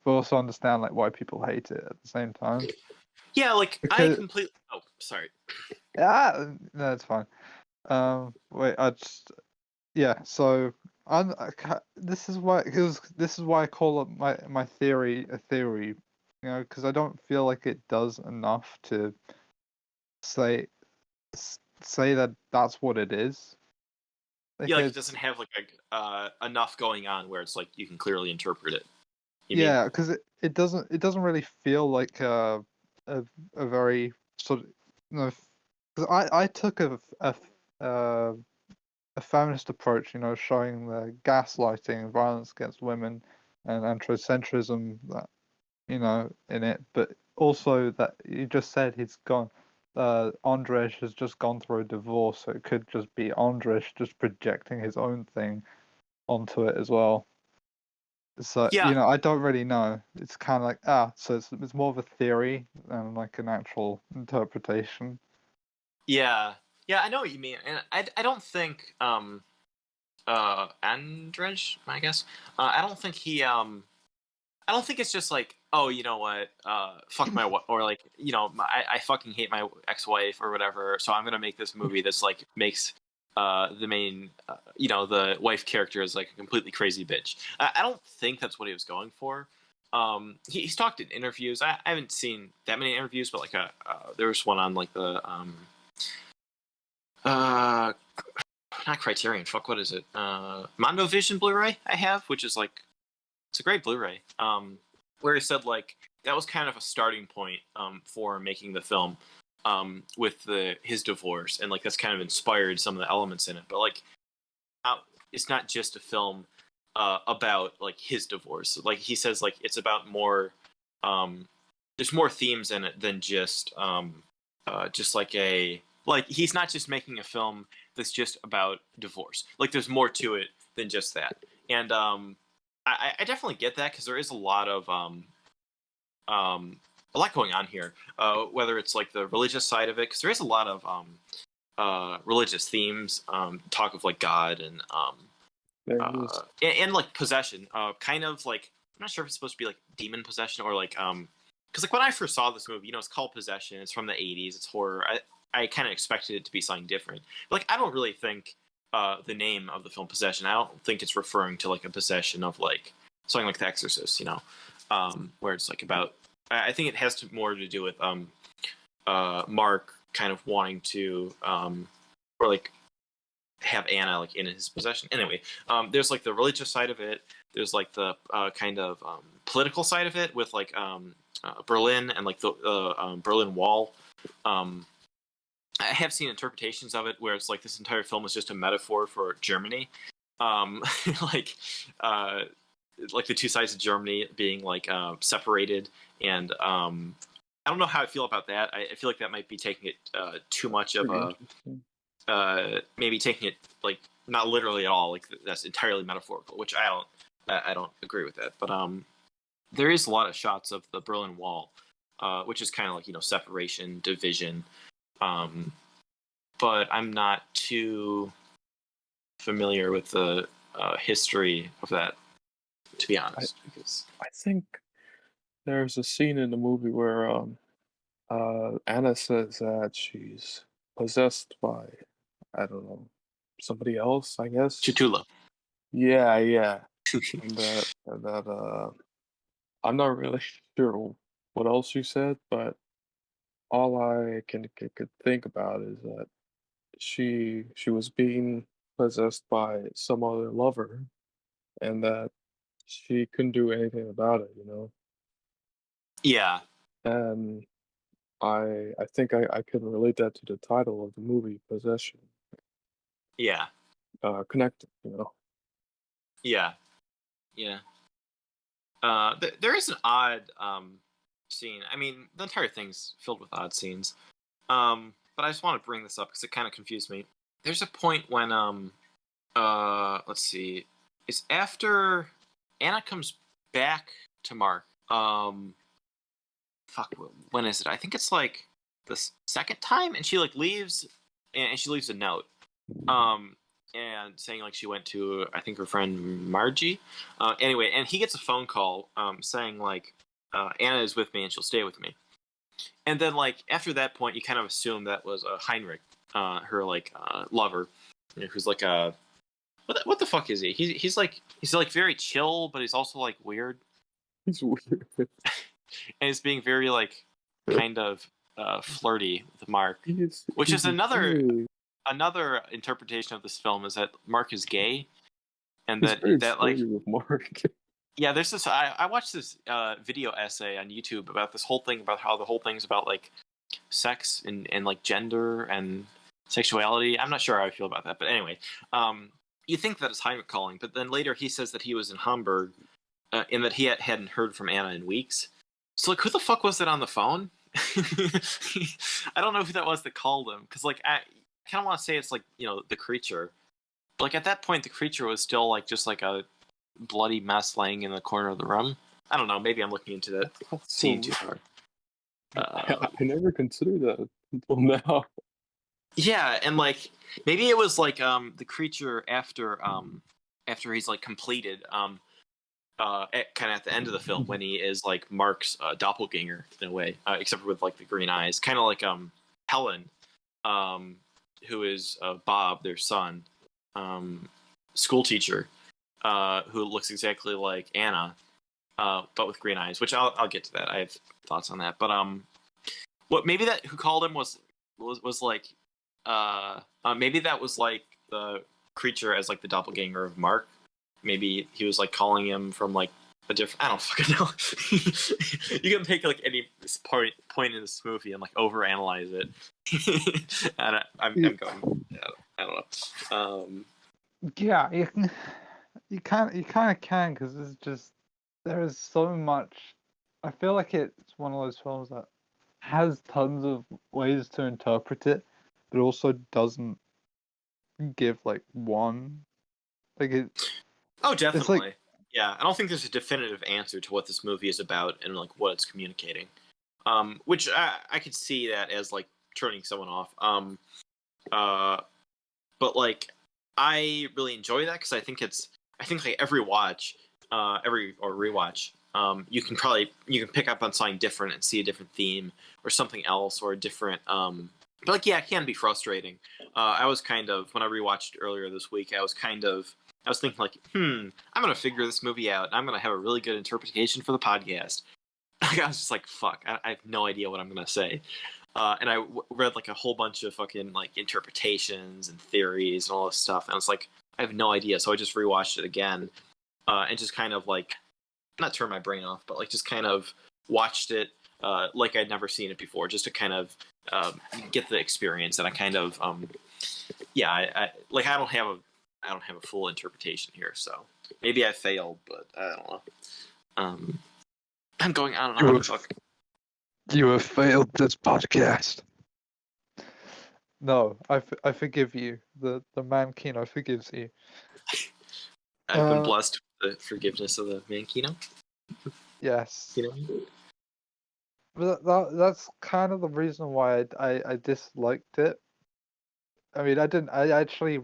but also understand like why people hate it at the same time. Yeah, like I Because completely. Oh, sorry. no, it's fine. Wait, so this is why I call it my theory a theory, because I don't feel like it does enough to say say that that's what it is. Yeah, like it Because doesn't have like enough going on where it's like you can clearly interpret it. You mean? yeah, because it doesn't really feel like a very sort of, because I took uh, a feminist approach, showing the gaslighting and violence against women and androcentrism that, in it, but also that you just said he's gone. Andrzej has just gone through a divorce, so it could just be Andrzej just projecting his own thing onto it as well. So, Yeah, I don't really know. It's kind of like, so it's more of a theory than like an actual interpretation. yeah, yeah. I know what you mean, and I don't think Andrzej, I guess. I don't think he I don't think it's just like, oh, you know what, fuck my wife, or like, I fucking hate my ex-wife or whatever, so I'm gonna make this movie that's like makes the main, the wife character is like a completely crazy bitch. I don't think that's what he was going for. He's talked in interviews. I haven't seen that many interviews, but like there was one on like the uh, not Criterion. Fuck, what is it? Mondo Vision Blu-ray I have, which is like it's a great Blu-ray. Where he said like that was kind of a starting point for making the film with his divorce, and like that's kind of inspired some of the elements in it. But like, it's not just a film about like his divorce. Like he says, like it's about more. There's more themes in it than just like a like he's not just making a film that's just about divorce. Like there's more to it than just that. And I definitely get that because there is a lot going on here. Whether it's like the religious side of it, because there is a lot of religious themes, talk of like God and like possession. Kind of like I'm not sure if it's supposed to be like demon possession or like because like when I first saw this movie, it's called Possession. It's from the '80s. It's horror. I kind of expected it to be something different. But like I don't really think the name of the film Possession. I don't think it's referring to like a possession of like something like The Exorcist, where it's like about. I think it has more to do with Mark kind of wanting to or like have Anna like in his possession. Anyway, there's like the religious side of it. There's like the kind of political side of it with like Berlin and like the Berlin Wall. I have seen interpretations of it where it's like this entire film is just a metaphor for Germany, like like the two sides of Germany being like separated, and I don't know how I feel about that. I feel like that might be taking it too much of maybe taking it like not literally at all, like that's entirely metaphorical, which I don't agree with that. But there is a lot of shots of the Berlin Wall, which is kind of like separation, division. But I'm not too familiar with the history of that, to be honest. I think there's a scene in the movie where Anna says that she's possessed by, I don't know, somebody else, I guess. Chutula. Yeah. and that I'm not really sure what else she said, but all I could think about is that she was being possessed by some other lover, and that she couldn't do anything about it. Yeah, And I think I can relate that to the title of the movie, Possession. yeah, Connected. yeah, yeah. There is an odd scene. I mean, the entire thing's filled with odd scenes. But I just want to bring this up because it kind of confused me. There's a point when let's see, it's after Anna comes back to Mark. Fuck, when is it? I think it's like the second time, and she like leaves, and she leaves a note. And saying like she went to I think her friend Margie. Anyway, and he gets a phone call saying like Anna is with me and she'll stay with me. And then like after that point, you kind of assume that was Heinrich, her like lover, who's like a what the fuck is he? He's like very chill, but he's also like weird. He's weird. And he's being very like kind of flirty with Mark, which is another interpretation of this film is that Mark is gay, and that like with Mark. Yeah, there's this. I watched this video essay on YouTube about this whole thing about how the whole thing's about like sex and like gender and sexuality. I'm not sure how I feel about that, but anyway, you think that it's Heinrich calling, but then later he says that he was in Hamburg, and that he hadn't heard from Anna in weeks. So like, who the fuck was it on the phone? I don't know who that was that called him, because like I kind of want to say it's like the creature, but like at that point the creature was still like just like a bloody mess laying in the corner of the room. I don't know. Maybe I'm looking into that scene too hard. I never considered that until now. Yeah, and like maybe it was like the creature after he's like completed kind of at the end of the film when he is like Mark's doppelganger in a way, except for with like the green eyes, kind of like Helen, who is Bob, their son, school teacher. Who looks exactly like Anna, but with green eyes. Which I'll get to that. I have thoughts on that. But what maybe that who called him was like maybe that was like the creature as like the doppelganger of Mark. Maybe he was like calling him from like a different. I don't fucking know. You can take like any point in this movie and like overanalyze it. And I'm going. I don't know. Yeah, you kind of can, because it's just there is so much. I feel like it's one of those films that has tons of ways to interpret it, but also doesn't give like one. Like it. Oh, definitely. Like, yeah, I don't think there's a definitive answer to what this movie is about and like what it's communicating. Which I could see that as like turning someone off. But like I really enjoy that because I think like every watch, rewatch, you can pick up on something different and see a different theme or something else or a different. But like it can be frustrating. I was kind of when I rewatched earlier this week. I was thinking like, I'm gonna figure this movie out. I'm gonna have a really good interpretation for the podcast. I was just like, fuck, I have no idea what I'm gonna say. And I read like a whole bunch of fucking like interpretations and theories and all this stuff. And I was like, I have no idea. So I just rewatched it again, and just kind of like, not turn my brain off, but like just kind of watched it like I'd never seen it before, just to kind of get the experience. And I kind of, I don't have a full interpretation here, so maybe I failed, but I don't know. I'm going on and on. Fuck. You have failed this podcast. No, I forgive you. The Mankino forgives you. I've been blessed with the forgiveness of the Mankino. Yes. You know? But that's kind of the reason why I disliked it. I mean, I actually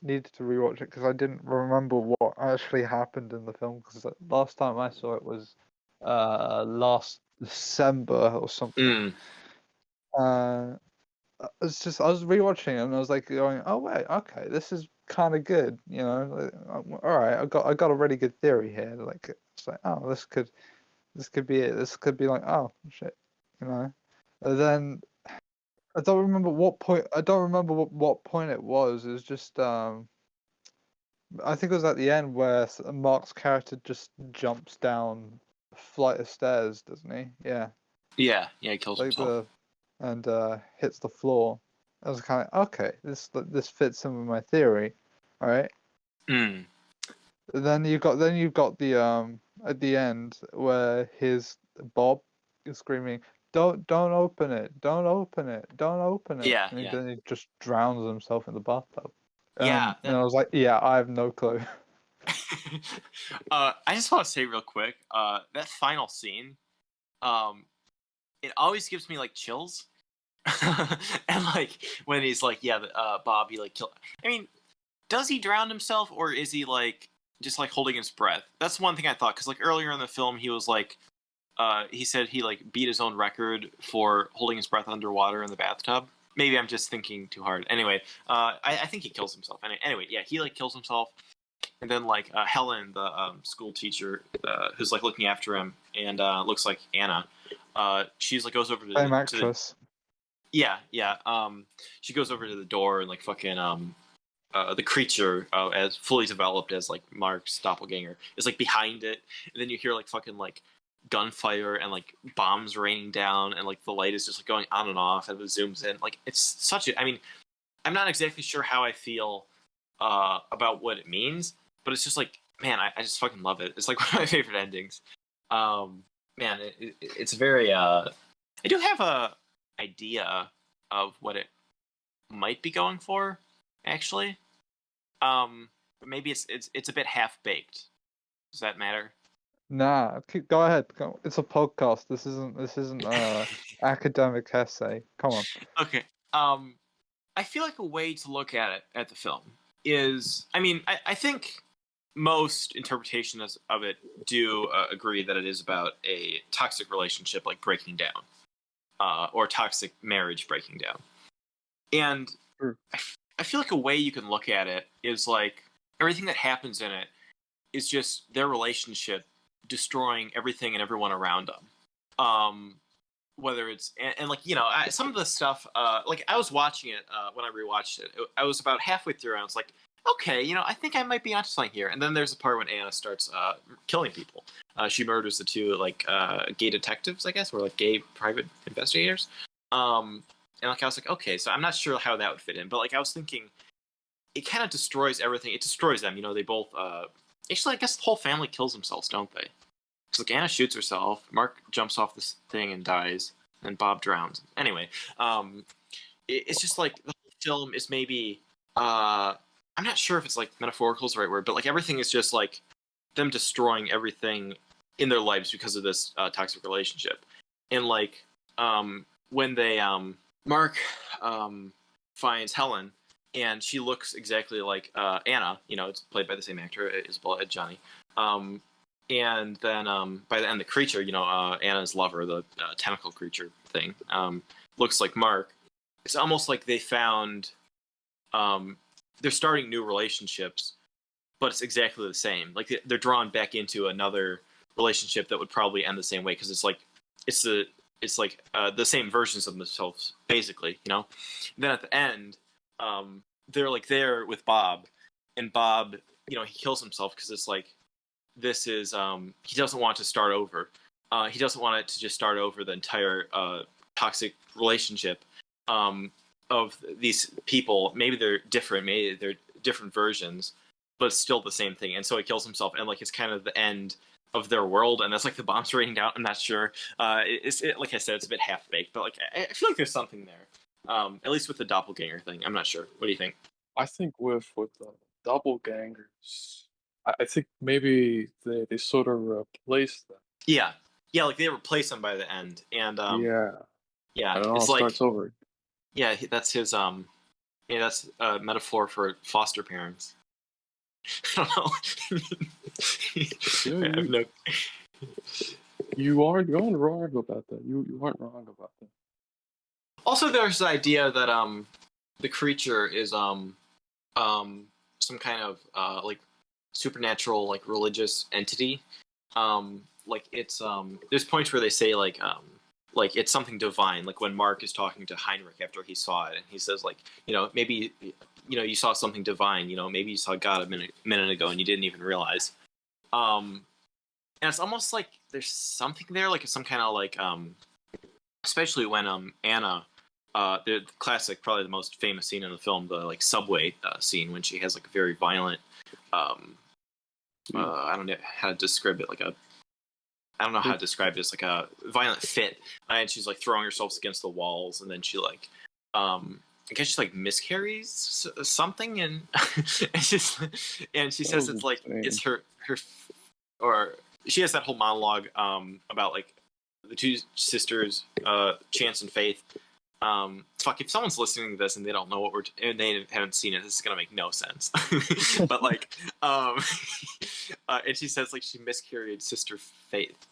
needed to rewatch it because I didn't remember what actually happened in the film. Because last time I saw it was last December or something. It's just I was rewatching it and I was like going, oh wait, okay, this is kind of good, you know. All right, I got a really good theory here. Like it's like, oh, this could be it. This could be like, oh shit, you know. And then I don't remember what point. I don't remember what point it was. It was just I think it was at the end where Mark's character just jumps down a flight of stairs, doesn't he? Yeah. Yeah, he kills himself. And hits the floor. I was kind of okay. This fits in with my theory, all right. Then you've got the at the end where his Bob is screaming, don't open it, don't open it, don't open it. Yeah, and then he just drowns himself in the bathtub. Yeah, and I was like, yeah, I have no clue. I just want to say real quick, that final scene, it always gives me like chills. And like when he's like, Bob, he like killed. I mean, does he drown himself or is he like just like holding his breath? That's one thing I thought, because like earlier in the film he was like he said he like beat his own record for holding his breath underwater in the bathtub. Maybe I'm just thinking too hard. Anyway, I think he kills himself. Anyway, yeah, he like kills himself, and then like Helen, the school teacher, who's like looking after him, and looks like Anna. She's like goes over to Same the actress. yeah. She goes over to the door and like fucking the creature as fully developed as like Mark's doppelganger is like behind it, and then you hear like fucking like gunfire and like bombs raining down, and like the light is just like going on and off, and it zooms in. Like it's such a. I mean, I'm not exactly sure how I feel about what it means, but it's just like, man, I just fucking love it. It's like one of my favorite endings. Man, it's very. I do have a idea of what it might be going for, actually. But maybe it's a bit half baked. Does that matter? Nah, go ahead. It's a podcast. This isn't academic essay. Come on. Okay. I feel like a way to look at the film is, I mean, I think most interpretations of it do agree that it is about a toxic relationship like breaking down, or toxic marriage breaking down. And I feel like a way you can look at it is like everything that happens in it is just their relationship destroying everything and everyone around them. Whether it's and like, you know, some of the stuff like I was watching it when I rewatched it. I was about halfway through and I was like, okay, you know, I think I might be onto something here. And then there's a part when Anna starts killing people. She murders the two like gay detectives, I guess, or like gay private investigators. And like I was like, okay, so I'm not sure how that would fit in, but like I was thinking, it kind of destroys everything. It destroys them. You know, they both actually, I guess the whole family kills themselves, don't they? So like Anna shoots herself, Mark jumps off this thing and dies, and Bob drowns. Anyway, it's just like the whole film is maybe I'm not sure if it's like metaphorical is the right word, but like everything is just like them destroying everything in their lives because of this toxic relationship. And like when they Mark finds Helen, and she looks exactly like Anna. You know, it's played by the same actor, Isabella Adjani. And then by the end, the creature, you know, Anna's lover, the tentacle creature thing, looks like Mark. It's almost like they found they're starting new relationships, but it's exactly the same. Like they're drawn back into another relationship that would probably end the same way, because it's like the same versions of themselves, basically, you know. And then at the end, they're like there with Bob, and Bob, you know, he kills himself because it's like this is he doesn't want to start over. He doesn't want it to just start over the entire toxic relationship of these people. Maybe they're different, maybe they're different versions, but it's still the same thing. And so he kills himself, and like it's kind of the end of their world, and that's like the bombs raining down. I'm not sure. Like I said, it's a bit half baked, but like I feel like there's something there. At least with the doppelganger thing. I'm not sure. What do you think? I think with the doppelgangers, I think maybe they sort of replaced them. Yeah, like they replace him by the end, and yeah, and it all like starts over. Yeah, that's his that's a metaphor for foster parents. I don't know. I have no... You aren't going wrong about that. You aren't wrong about that. Also, there's the idea that the creature is some kind of like supernatural, like religious entity. Like it's there's points where they say like it's something divine. Like when Mark is talking to Heinrich after he saw it, and he says like, you know, maybe, you know, you saw something divine. You know, maybe you saw God a minute ago and you didn't even realize. And it's almost like there's something there, like some kind of like especially when Anna, the classic, probably the most famous scene in the film, the like subway scene when she has like a very violent I don't know how to describe it, I don't know how to describe it. It's like a violent fit, and she's like throwing herself against the walls, and then she like I guess she like miscarries something, and it's just, and she says it's like it's her or she has that whole monologue about like the two sisters, Chance and Faith. Fuck, if someone's listening to this and they don't know what and they haven't seen it, this is gonna make no sense. But like and she says like she miscarried sister Faith,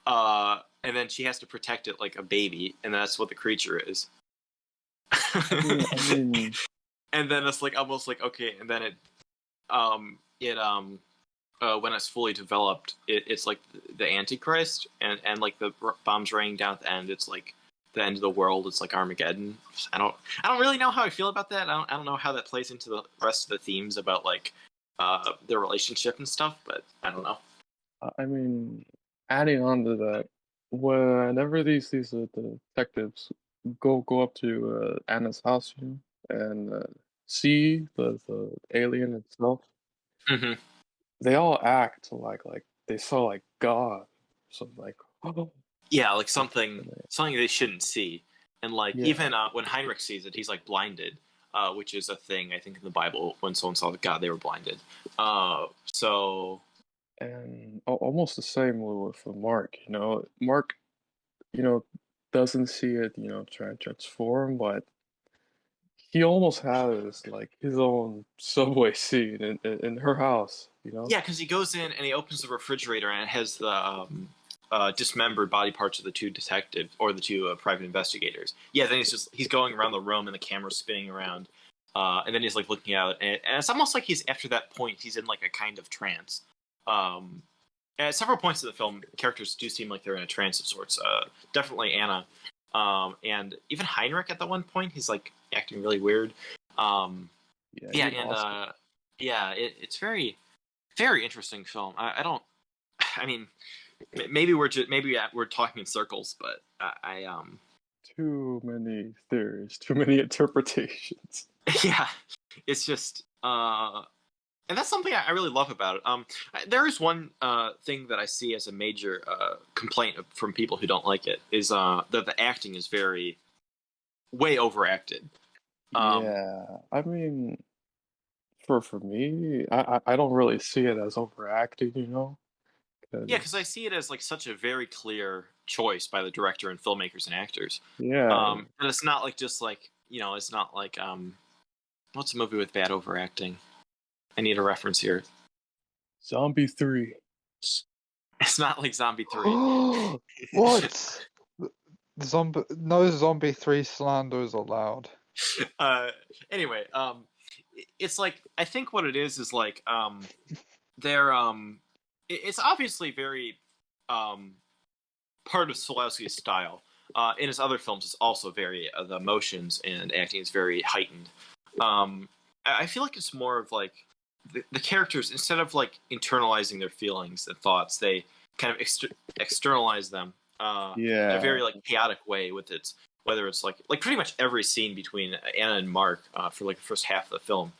and then she has to protect it like a baby, and that's what the creature is. I mean, And then it's like almost like okay, and then when it's fully developed, it's like the Antichrist, and like the bombs raining down at the end, it's like the end of the world. It's like Armageddon. I don't really know how I feel about that. I don't know how that plays into the rest of the themes about like their relationship and stuff, but I don't know. I mean, adding on to that, whenever these detectives go up to Anna's house, and see the alien itself, Mm-hmm. they all act like they saw like God, so like, oh, Yeah, like something they shouldn't see, and like yeah. even when Heinrich sees it, he's like blinded, which is a thing I think in the Bible. When someone saw God, they were blinded. So And almost the same with Mark. Mark, you know, doesn't see it, transform, but he almost has like his own subway scene in her house. yeah, because he goes in and he opens the refrigerator and it has the dismembered body parts of the two detectives or the two private investigators. Yeah, then he's going around the room and the camera's spinning around, and then he's like looking out, and it's almost like he's after that point he's in like a kind of trance. At several points of the film, characters do seem like they're in a trance of sorts. Definitely Anna, and even Heinrich at that one point he's like acting really weird. Yeah, and it's very very interesting film. I don't. I mean, maybe we're talking in circles, but too many theories, too many interpretations. yeah, it's just and that's something I really love about it. There is one thing that I see as a major complaint from people who don't like it is that the acting is way overacted. Yeah, I mean, for me, I don't really see it as overacting, Yeah, because I 'cause, see it as like such a very clear choice by the director and filmmakers and actors. yeah, And it's not like just like it's not like what's a movie with bad overacting? I need a reference here. Zombie 3. It's not like Zombie 3. What? No zombie 3 slander is allowed. uh, anyway, it's like I think what it is like they're it's obviously very part of Solowski's style. In his other films, it's also very the emotions and acting is very heightened. I feel like it's more of like the characters instead of like internalizing their feelings and thoughts, they kind of externalize them in a Yeah. very like chaotic way with its whether it's like pretty much every scene between Anna and Mark for like the first half of the film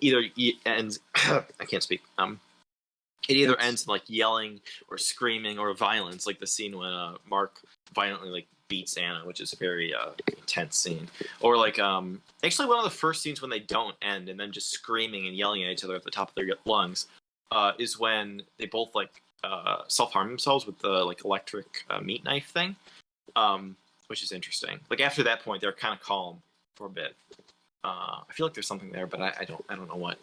either ends I can't speak it either ends in like yelling or screaming or violence, like the scene when Mark violently like beats Anna, which is a very intense scene, or like actually one of the first scenes when they don't end and then just screaming and yelling at each other at the top of their lungs is when they both like self harm themselves with the like electric meat knife thing, which is interesting. Like after that point, they're kind of calm for a bit. I feel like there's something there, but I don't know what.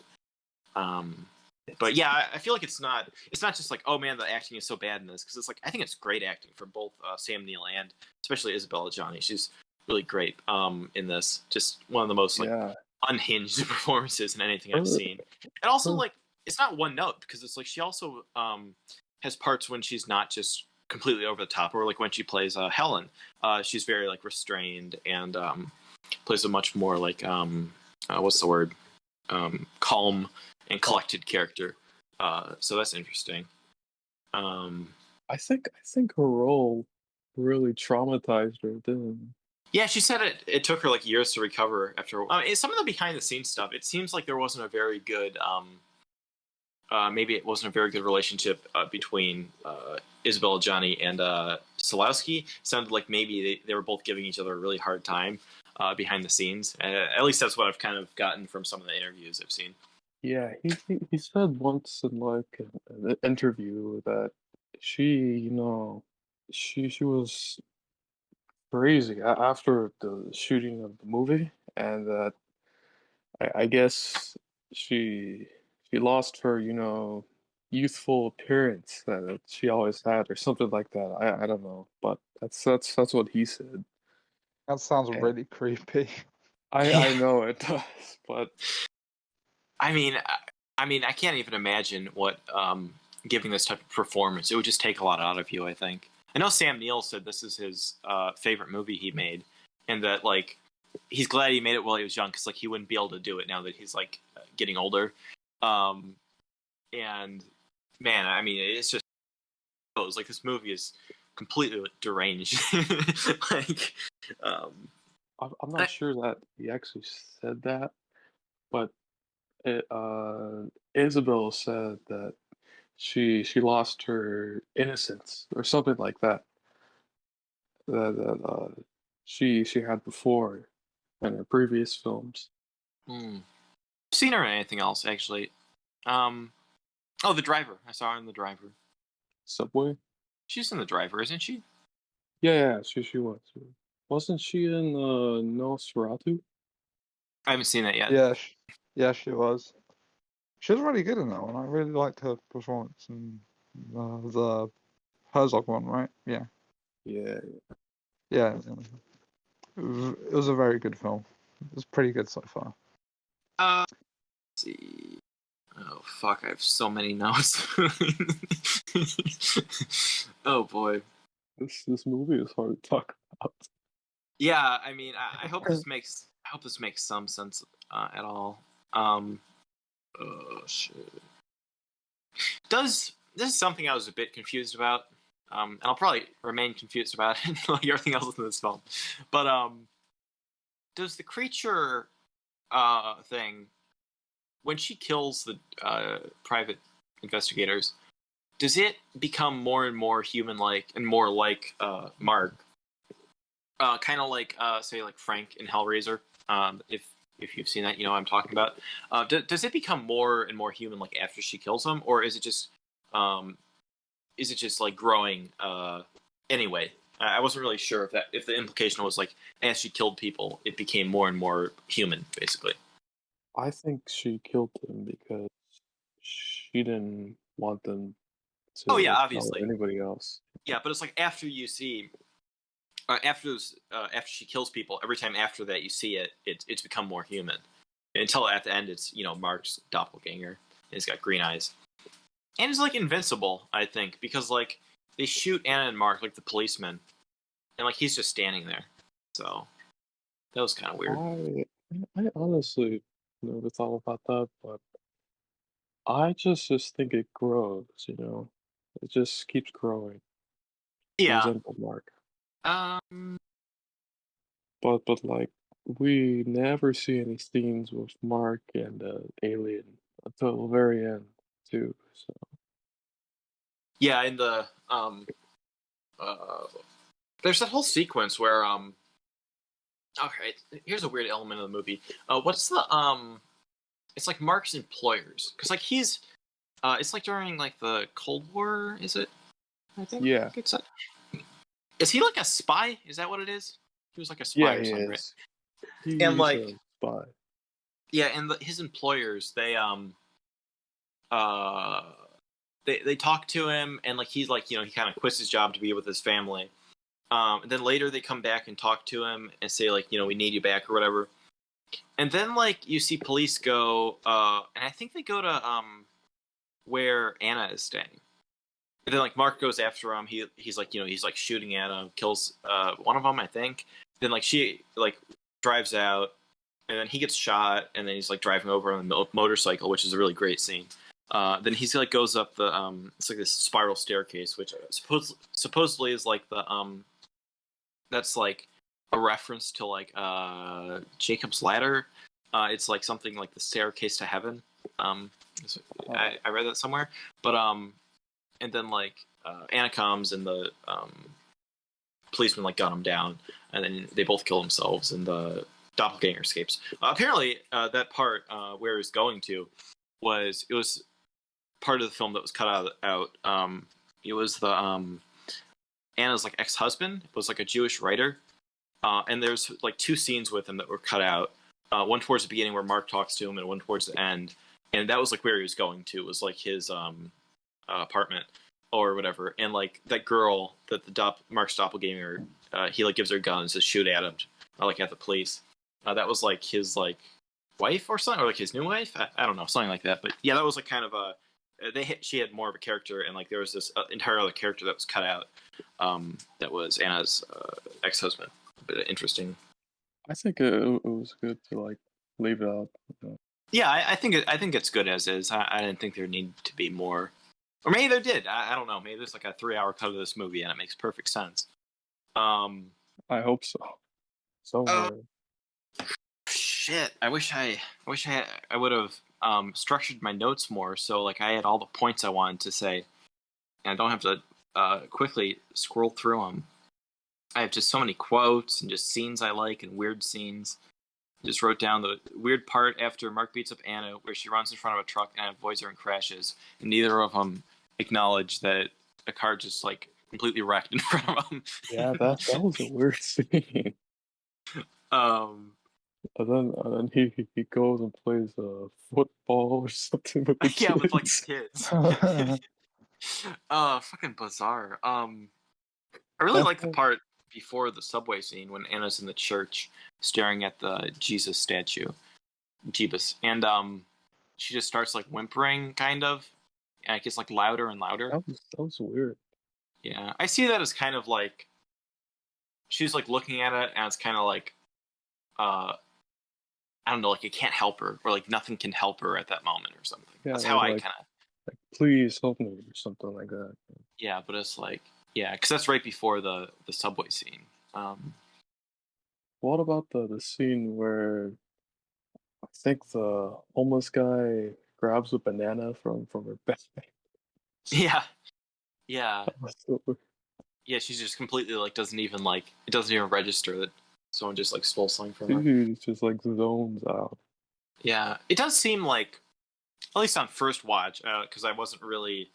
But yeah, I feel like it's not just like oh man the acting is so bad in this because it's like I think it's great acting for both Sam Neill and especially Isabella Gianni. She's really great in this. Just one of the most like unhinged performances in anything I've seen. And also like it's not one note because it's like she also has parts when she's not just completely over the top or like when she plays Helen. She's very like restrained and plays a much more like what's the word calm and collected character. So that's interesting. I think her role really traumatized her, didn't Yeah, she said it took her like years to recover after. Some of the behind the scenes stuff, it seems like there wasn't a very good. Maybe it wasn't a very good relationship between Isabella Gianni and Solowski. Sounded like maybe they were both giving each other a really hard time behind the scenes. At least that's what I've kind of gotten from some of the interviews I've seen. Yeah, he said once in like an interview that she, she was crazy after the shooting of the movie, and that I guess she lost her, youthful appearance that she always had, or something like that. I don't know, but that's what he said. That sounds And really creepy. I know it does, but I mean, I can't even imagine what giving this type of performance. It would just take a lot out of you. I think. I know Sam Neill said this is his favorite movie he made, and that like he's glad he made it while he was young because like he wouldn't be able to do it now that he's like getting older. And man, I mean, it's just like this movie is completely deranged. like, I'm not sure that he actually said that, but Isabel said that she lost her innocence or something like that that she had before in her previous films. Seen her in anything else actually? Oh, The Driver. I saw her in The Driver. Subway? She's in The Driver, isn't she? Yeah, she was. Wasn't she in Nosferatu? I haven't seen that yet. Yeah, she was. She was really good in that one. I really liked her performance in the Herzog one, right? Yeah. Yeah. Yeah. It was a very good film. It was pretty good so far. Let's see. Oh fuck! I have so many notes. Oh boy. This movie is hard to talk about. Yeah, I mean, I hope this makes some sense at all. Oh shit. This is something I was a bit confused about, and I'll probably remain confused about it like everything else in this film. But does the creature thing, when she kills the private investigators, does it become more and more human-like and more like Mark? Kind of like, say, like Frank in Hellraiser. If you've seen that, you know what I'm talking about. Does it become more and more human like after she kills him, or is it just like growing anyway? I wasn't really sure if the implication was like as she killed people, it became more and more human, basically. I think she killed him because she didn't want them Oh to yeah, tell obviously. anybody else. Yeah, but it's like after you see after she kills people, every time after that you see it, it's become more human. Until at the end, it's Mark's doppelganger. And he's got green eyes, and he's like invincible. I think because like they shoot Anna and Mark like the policeman, and like he's just standing there. So that was kind of weird. I honestly never thought about that, but I just think it grows. It just keeps growing to Yeah. resemble Mark. Um. But like we never see any scenes with Mark and Alien until the very end too. So Yeah. In the there's that whole sequence where Okay, here's a weird element of the movie. What's the It's like Mark's employers, because like he's it's like during like the Cold War, is it? I think. yeah, Is he like a spy? Is that what it is? He was like a spy or he something, is. right? And He's like a spy. yeah, and his employers uh they talk to him, and like he's like he kind of quits his job to be with his family. And then later they come back and talk to him and say like we need you back or whatever. And then like you see police go and I think they go to where Anna is staying. And then like Mark goes after him. He's like he's like shooting at him, kills one of them, I think. Then like she like drives out, and then he gets shot, and then he's like driving over on the motorcycle, which is a really great scene. Then he's like goes up the it's like this spiral staircase, which supposedly is like the that's like a reference to like Jacob's Ladder. It's like something like the staircase to heaven. I read that somewhere, but and then like Anna comes and the policeman like gun him down, and then they both kill themselves, and the doppelganger escapes. Apparently, that part where he's going to it was part of the film that was cut out. It was the Anna's like ex-husband was like a Jewish writer, and there's like two scenes with him that were cut out. One towards the beginning where Mark talks to him, and one towards the end. And that was like where he was going to. It was like his apartment or whatever, and like that girl that Mark's doppelganger, he like gives her a gun and says shoot at him, like at the police. That was like his like wife or something, or like his new wife. I don't know, something like that. But yeah, that was like kind of a she had more of a character, and like there was this entire other character that was cut out. That was Anna's ex-husband. But interesting. I think it was good to like leave it out. You know? Yeah, I think it's good as is. I didn't think there needed to be more, or maybe there did. I don't know. Maybe there's like a 3-hour cut of this movie, and it makes perfect sense. I hope so. Somewhere. Shit. I wish I would have structured my notes more, so like I had all the points I wanted to say, and I don't have to quickly scroll through them. I have just so many quotes and just scenes I like and weird scenes. Just wrote down the weird part after Mark beats up Anna, where she runs in front of a truck and avoids her and crashes, and neither of them acknowledge that a car just like completely wrecked in front of them. Yeah, that was a weird scene. And then he goes and plays football or something with the yeah, kids. with like kids. Fucking bizarre. I really like the part before the subway scene when Anna's in the church staring at the Jesus statue, Jeebus, and she just starts like whimpering, kind of, and it gets like louder and louder. That was weird. Yeah, I see that as kind of like she's like looking at it, and it's kind of like, I don't know, like it can't help her, or like nothing can help her at that moment, or something. Yeah, that's how I like, kind of like please help me or something like that. Yeah, but it's like because that's right before the subway scene. What about the scene where I think the homeless guy grabs a banana from her bag? Yeah. That was so weird. Yeah, she's just completely like doesn't even register that someone just like stole something from her. Dude just like zones out. Yeah, it does seem like, at least on first watch, because I wasn't really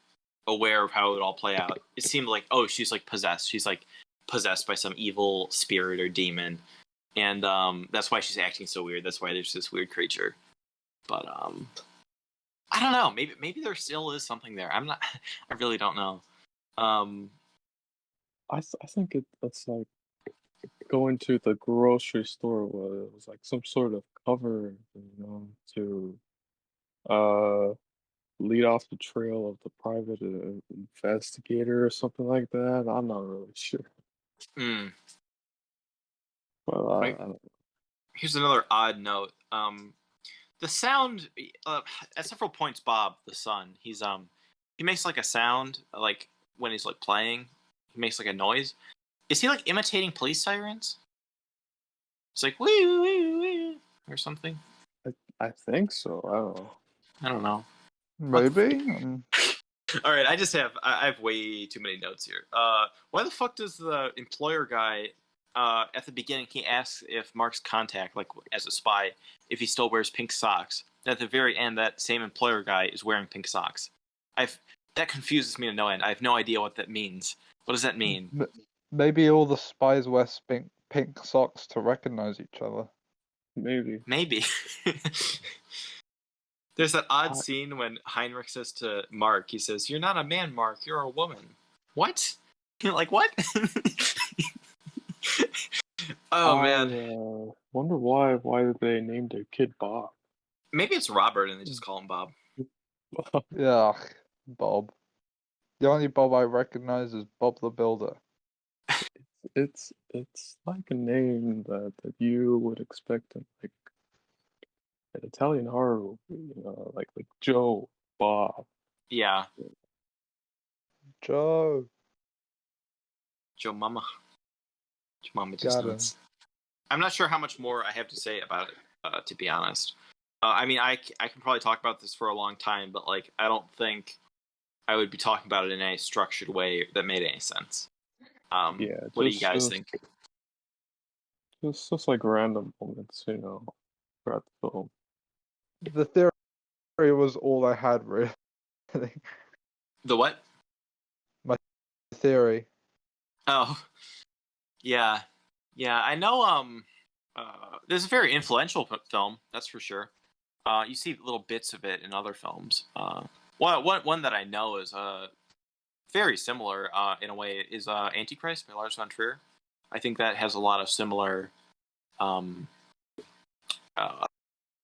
aware of how it would all play out. It seemed like, oh, she's like possessed. She's like possessed by some evil spirit or demon, and that's why she's acting so weird. That's why there's this weird creature. But I don't know. Maybe there still is something there. I'm not. I really don't know. I think it's like going to the grocery store where it was like some sort of cover, to lead off the trail of the private investigator or something like that. I'm not really sure. But I don't know. Here's another odd note. The sound at several points, Bob, the son, he makes like a sound like when he's like playing. He makes like a noise. Is he like imitating police sirens? It's like wee wee wee or something. I think so. I don't know. Maybe. All right, I have way too many notes here. Why the fuck does the employer guy at the beginning he asks if Mark's contact, like as a spy, if he still wears pink socks? And at the very end, that same employer guy is wearing pink socks. That confuses me to no end. I have no idea what that means. What does that mean? Maybe all the spies wear pink socks to recognize each other. Maybe. There's that odd scene when Heinrich says to Mark, he says, "You're not a man, Mark. You're a woman." What? You're like, what? Man. Wonder why they named their kid Bob. Maybe it's Robert and they just call him Bob. Yeah, Bob. The only Bob I recognize is Bob the Builder. It's like a name that you would expect in like an Italian horror movie, like Joe, Bob. Yeah. Joe Mama. Joe Mama just nuts. I'm not sure how much more I have to say about it, to be honest. I mean, I can probably talk about this for a long time, but like, I don't think I would be talking about it in a structured way that made any sense. What do you guys think? Just like random moments, throughout the film. The theory was all I had, really. The what? My theory. Oh, yeah. I know. This is a very influential film, that's for sure. You see little bits of it in other films. One that I know is very similar in a way is Antichrist by Lars von Trier. I think that has a lot of similar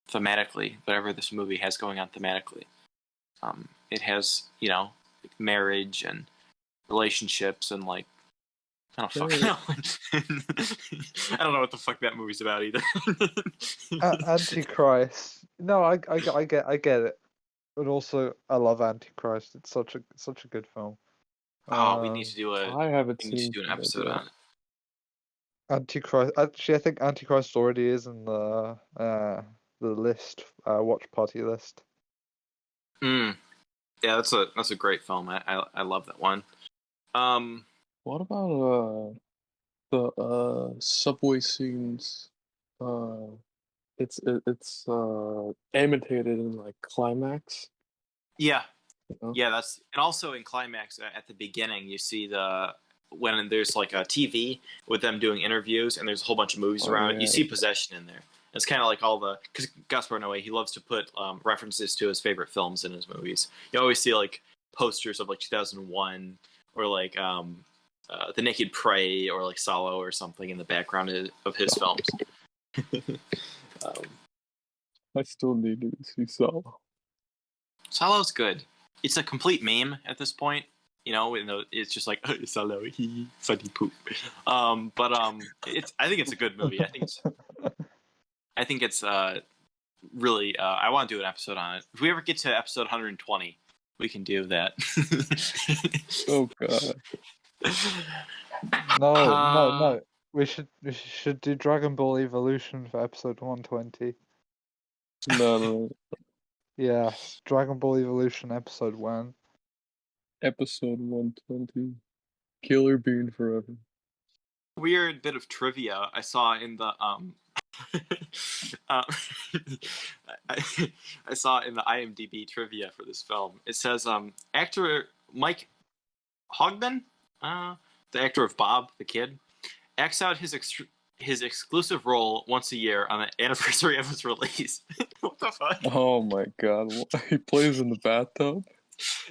thematically, whatever this movie has going on thematically. It has, marriage and relationships and like I don't fucking know. I don't know what the fuck that movie's about either. Antichrist. No, I get it. But also, I love Antichrist. It's such a good film. Oh, we need to do I haven't we need to seen do an it episode yet. on it. Antichrist. Actually, I think Antichrist already is in the list, watch party list. Yeah, that's a great film. I love that one. What about the subway scenes? It's imitated in like climax. Yeah, You know? yeah, that's and also in climax at the beginning you see when there's like a TV with them doing interviews and there's a whole bunch of movies Oh, around it. yeah. You see Possession in there. It's kind of like all because Gaspar Noé, he loves to put references to his favorite films in his movies. You always see like posters of like 2001 or like The Naked Prey or like Solo or something in the background of his films. I still need to see Solo. Solo's good. It's a complete meme at this point. It's just like Solo, funny poop. It's. I think it's a good movie. I think it's really. I want to do an episode on it. If we ever get to episode 120, we can do that. Oh god. No. We should do Dragon Ball Evolution for episode 120. No. Yes, Dragon Ball Evolution episode 1. Episode 120. Killer Bean forever. Weird bit of trivia I saw in the I saw in the IMDb trivia for this film. It says actor Mike Hogben, the actor of Bob the Kid, acts out his exclusive role once a year on the anniversary of its release. What the fuck? Oh my god. He plays in the bathtub?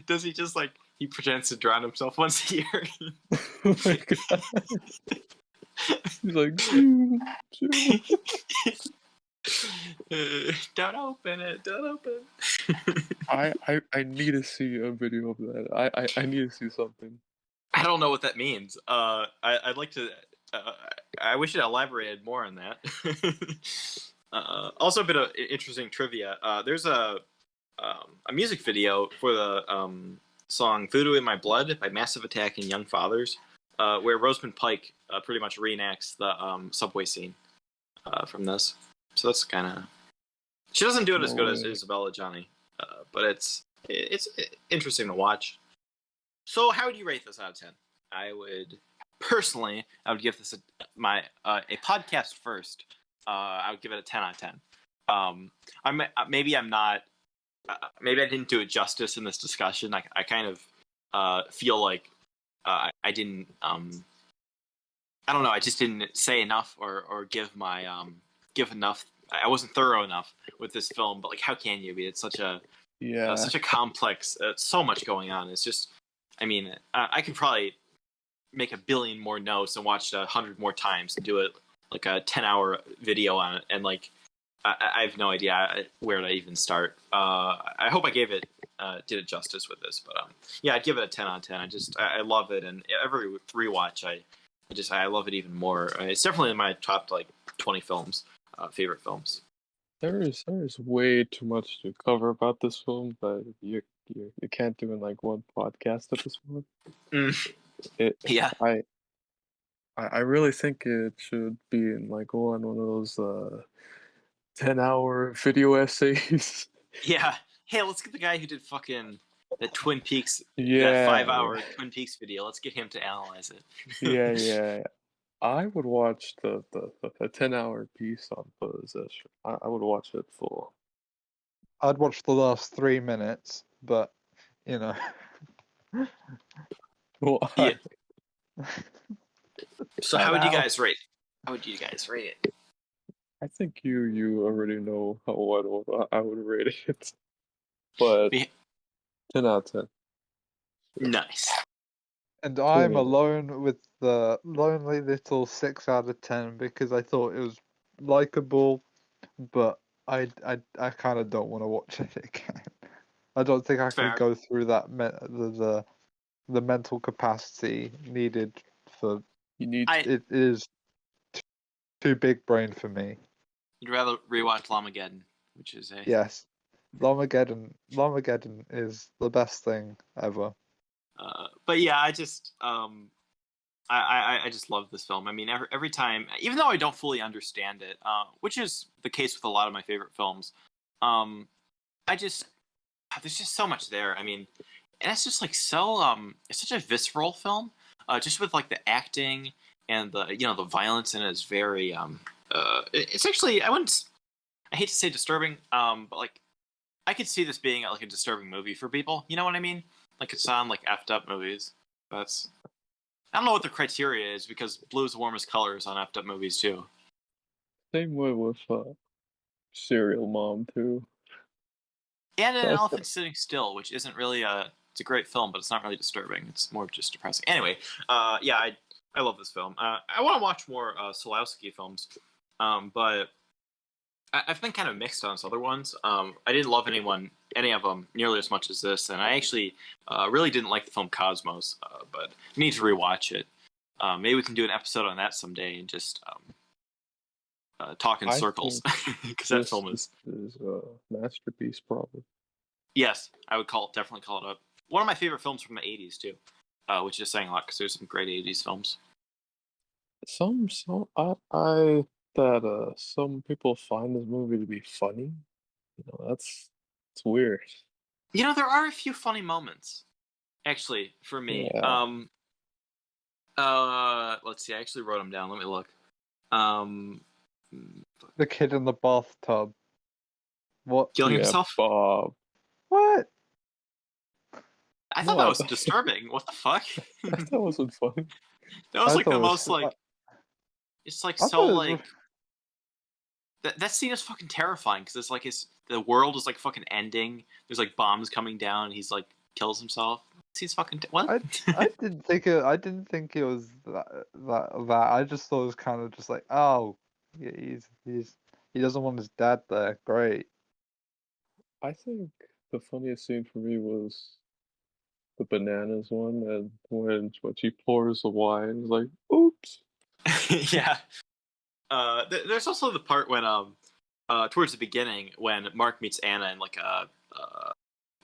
Does he just like he pretends to drown himself once a year? Oh my god. He's like, "Choo, choo." Don't open it. Don't open. I need to see a video of that. I need to see something. I don't know what that means. I'd like to. I wish it elaborated more on that. Also, a bit of interesting trivia. There's a music video for the song "Voodoo in My Blood" by Massive Attack and Young Fathers, where Rosamund Pike pretty much reenacts the subway scene from this. So that's kind of. She doesn't do it as good as Isabella Johnny, but it's interesting to watch. So, how would you rate this out of 10? I would give this a podcast first. I would give it a 10 out of 10. Maybe I didn't do it justice in this discussion. I kind of feel like I didn't. I don't know. I just didn't say enough or give enough. I wasn't thorough enough with this film. But like, how can you be? It's such a complex. So much going on. It's just. I mean, I could probably make a billion more notes and watch it 100 more times and do it like a 10-hour video on it. And like, I have no idea where to even start. I hope I did it justice with this, but yeah, I'd give it a 10 out of 10. I love it, and every rewatch, I love it even more. It's definitely in my top like 20 films, favorite films. There's way too much to cover about this film, but you can't do in like one podcast at this point. Yeah. I really think it should be in like one of those 10-hour video essays. Yeah. Hey, let's get the guy who did fucking that Twin Peaks, that 5-hour Twin Peaks video. Let's get him to analyze it. Yeah. I would watch the 10-hour piece on Possession. I would watch it full. I'd watch the last 3 minutes, but you know. Well, Yeah. So how would you guys rate? How would you guys rate it? I think you already know what I would rate it, but 10 out of 10. Nice. And I'm Cool. alone with the lonely little 6 out of 10 because I thought it was likable, but I kind of don't want to watch it again. I don't think I Fair. could go through that the mental capacity needed for You need it is too big brain for me. You'd rather rewatch Lamageddon, which is a Yes, Lamageddon is the best thing ever. but yeah, I just I just love this film. I mean, every time, even though I don't fully understand it, which is the case with a lot of my favorite films, I just there's just so much there. I mean, and it's just like so it's such a visceral film, just with like the acting and the the violence in it is very it's actually I hate to say disturbing, but like I could see this being like a disturbing movie for people. You know what I mean? Like it's on like effed up movies. That's I don't know what the criteria is because blue's the warmest colors on effed up movies too. same way with Serial Mom too. And an That's- elephant sitting still, which isn't really it's a great film, but it's not really disturbing. It's more just depressing. Anyway, yeah, I love this film. I want to watch more Solowski films, but I've been kind of mixed on his other ones. I didn't love any of them nearly as much as this, and I actually really didn't like the film Cosmos, but I need to rewatch it. Maybe we can do an episode on that someday and just talk in I circles think because that film is a masterpiece, probably. yes, I would definitely call it up. One of my favorite films from the '80s too, which is saying a lot because there's some great '80s films. Some I that some people find this movie to be funny. It's weird. You know, there are a few funny moments, actually, for me. Yeah. Let's see. I actually wrote them down. Let me look. The kid in the bathtub. What? Killing Yeah, himself. Bob. What? I thought that was What? disturbing. What the fuck? That wasn't funny. That was I like the thought it was- most like. It's like I so thought it was- like. That scene is fucking terrifying because it's like the world is like fucking ending. There's like bombs coming down, and he's like kills himself. He's fucking what? I didn't think it was that. I just thought it was kind of just like, oh, yeah, he doesn't want his dad there. Great. I think the funniest scene for me was the bananas one, and when she pours the wine, it's like, oops. Yeah. There's also the part when towards the beginning when Mark meets Anna in like a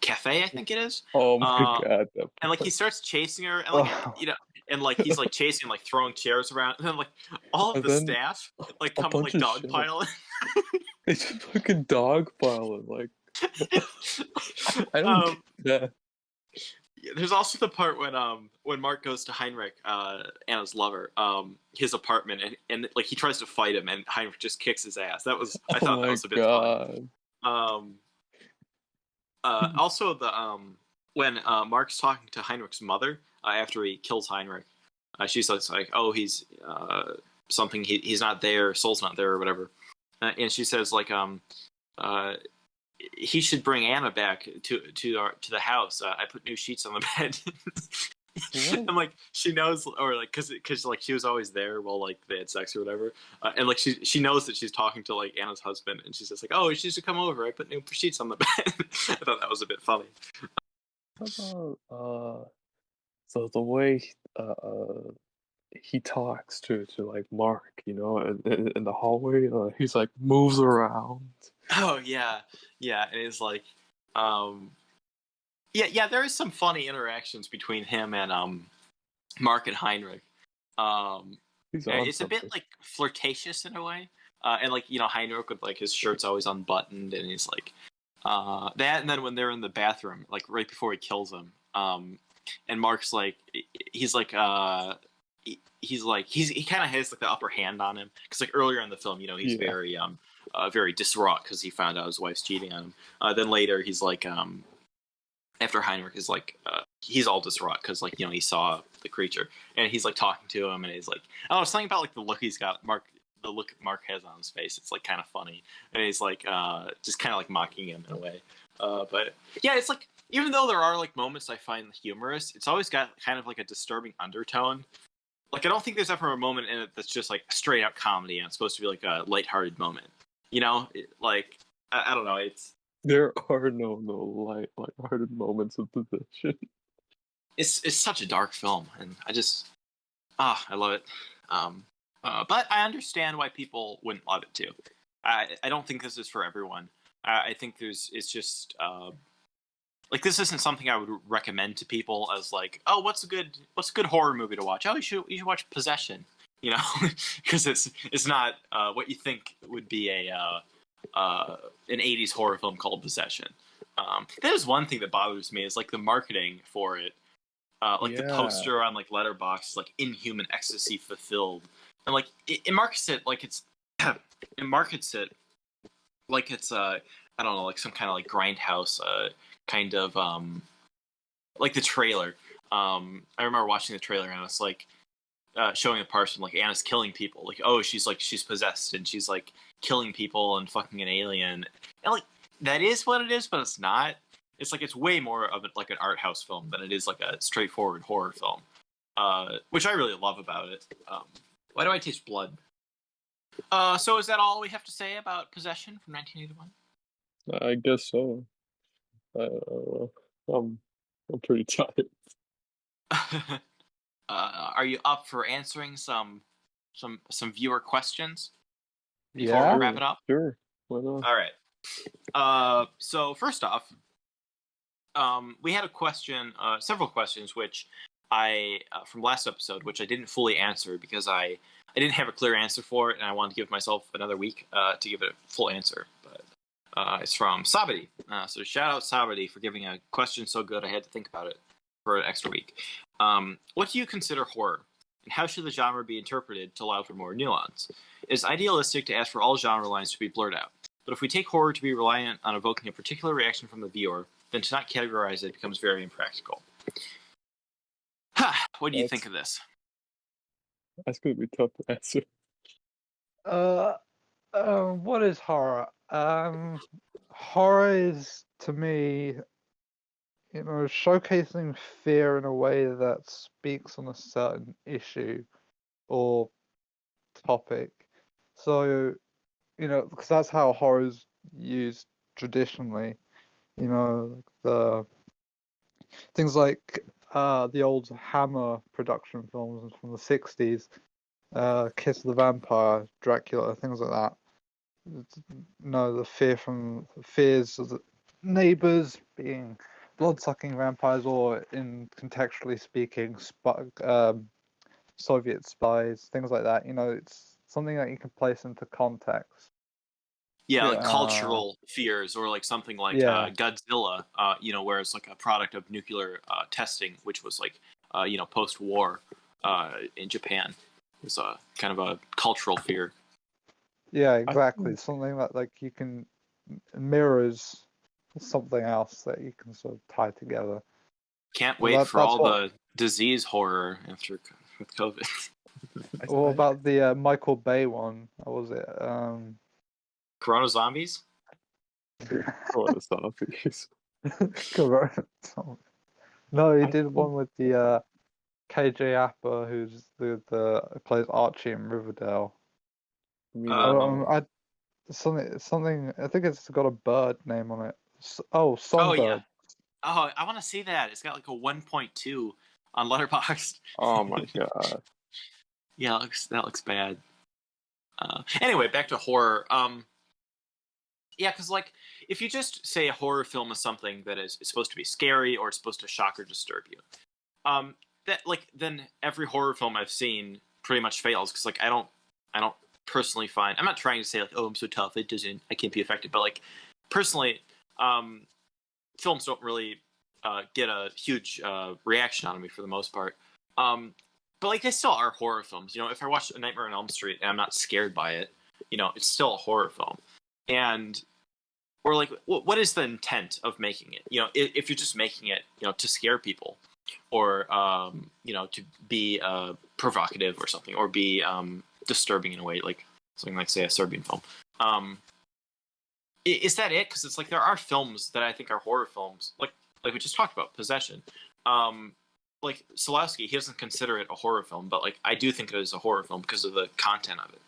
cafe, I think it is. Oh my god. That And like he starts chasing her, and like Oh. and like he's like chasing, like throwing chairs around, and then like all of And the then staff like a come and bunch like of shit. dogpile. It's just fucking dogpiling. Like, I don't get that. There's also the part when Mark goes to Heinrich, Anna's lover, his apartment, and like he tries to fight him, and Heinrich just kicks his ass. I thought that was a bit fun. Also the when Mark's talking to Heinrich's mother after he kills Heinrich, she's like, oh, he's something, he's not there, soul's not there or whatever, and she says like he should bring Anna back to the house. I put new sheets on the bed. And like she knows, or like because like she was always there while like they had sex or whatever, and like she knows that she's talking to like Anna's husband, and she's just like, oh, she should come over. I put new sheets on the bed. I thought that was a bit funny. How about the way he talks to like Mark, in the hallway, he's like moves around. Oh yeah, and it's like, yeah. There is some funny interactions between him and Mark and Heinrich. He's on It's a bit something. like flirtatious in a way, and like Heinrich with like his shirt's always unbuttoned, and he's like that. And then when they're in the bathroom, like right before he kills him, and Mark's like, he's like he kind of has like the upper hand on him because like earlier in the film, he's very distraught because he found out his wife's cheating on him. Then later he's like after Heinrich is like he's all distraught because like he saw the creature, and he's like talking to him, and he's like, I don't know, something about like the look he's got, the look Mark has on his face, it's like kind of funny, and he's like just kind of like mocking him in a way. But yeah, it's like even though there are like moments I find humorous, it's always got kind of like a disturbing undertone. Like I don't think there's ever a moment in it that's just like straight out comedy and it's supposed to be like a lighthearted moment. You know, like I don't know. There are no light-hearted moments of Possession. It's such a dark film, and I love it. But I understand why people wouldn't love it too. I don't think this is for everyone. I think it's just like this isn't something I would recommend to people as like, oh, what's a good horror movie to watch? Oh, you should watch Possession, you know, because it's not what you think would be an 80s horror film called Possession. There's one thing that bothers me is like the marketing for it. The poster on like Letterboxd is like inhuman ecstasy fulfilled, and like it markets it like it's I don't know, like some kind of like grindhouse kind of like the trailer. I remember watching the trailer and it's like showing a person like Anna's killing people, like oh she's possessed and she's like killing people and fucking an alien, and like that is what it is, but it's not. It's like it's way more of like an art house film than it is like a straightforward horror film, which I really love about it. Why do I taste blood? So is that all we have to say about Possession from 1981? I guess so. I'm pretty tired. Are you up for answering some viewer questions before Yeah. we wrap it up? Sure. Why not? All right. So first off, we had a question, several questions, which I from last episode, which I didn't fully answer because I didn't have a clear answer for it, and I wanted to give myself another week to give it a full answer. But it's from Sabadi. So shout out Sabadi for giving a question so good I had to think about it for an extra week. What do you consider horror, and how should the genre be interpreted to allow for more nuance? It is idealistic to ask for all genre lines to be blurred out, but if we take horror to be reliant on evoking a particular reaction from the viewer, then to not categorize it becomes very impractical. What do you think of this? That's gonna be tough to answer. What is horror? Horror is, to me, showcasing fear in a way that speaks on a certain issue or topic. So, because that's how horror is used traditionally. The things like the old Hammer production films from the 60s, Kiss of the Vampire, Dracula, things like that. The fears of the neighbors being blood-sucking vampires, or in contextually speaking, Soviet spies, things like that. It's something that you can place into context. Yeah, like cultural fears, or like something like Godzilla, where it's like a product of nuclear testing, which was like, post-war in Japan. It was a kind of a cultural fear. Yeah, exactly. Something that like you can mirrors something else that you can sort of tie together. Can't wait for all the disease horror after with COVID. What about the Michael Bay one? What was it? Corona Zombies? Corona Zombies. Corona. No, he did one with the KJ Apa, who's the plays Archie in Riverdale. Something. I think it's got a bird name on it. Songbird. Oh yeah. Oh, I want to see that. It's got like a 1.2 on Letterboxd. Oh my god. Yeah, that looks bad. Anyway, back to horror. Yeah, because like if you just say a horror film is something that is supposed to be scary or it's supposed to shock or disturb you, then every horror film I've seen pretty much fails because like I don't personally find, I'm not trying to say like, oh, I'm so tough, I can't be affected, but like personally, films don't really get a huge reaction out of me for the most part. But like they still are horror films. If I watch A Nightmare on Elm Street and I'm not scared by it, it's still a horror film. Or like, what is the intent of making it? If you're just making it, to scare people, or to be provocative or something, or be disturbing in a way, like something like, say, a Serbian film. Is that it? Because it's like there are films that I think are horror films. Like like we just talked about, Possession. Like Solowski, he doesn't consider it a horror film, but like I do think it is a horror film because of the content of it.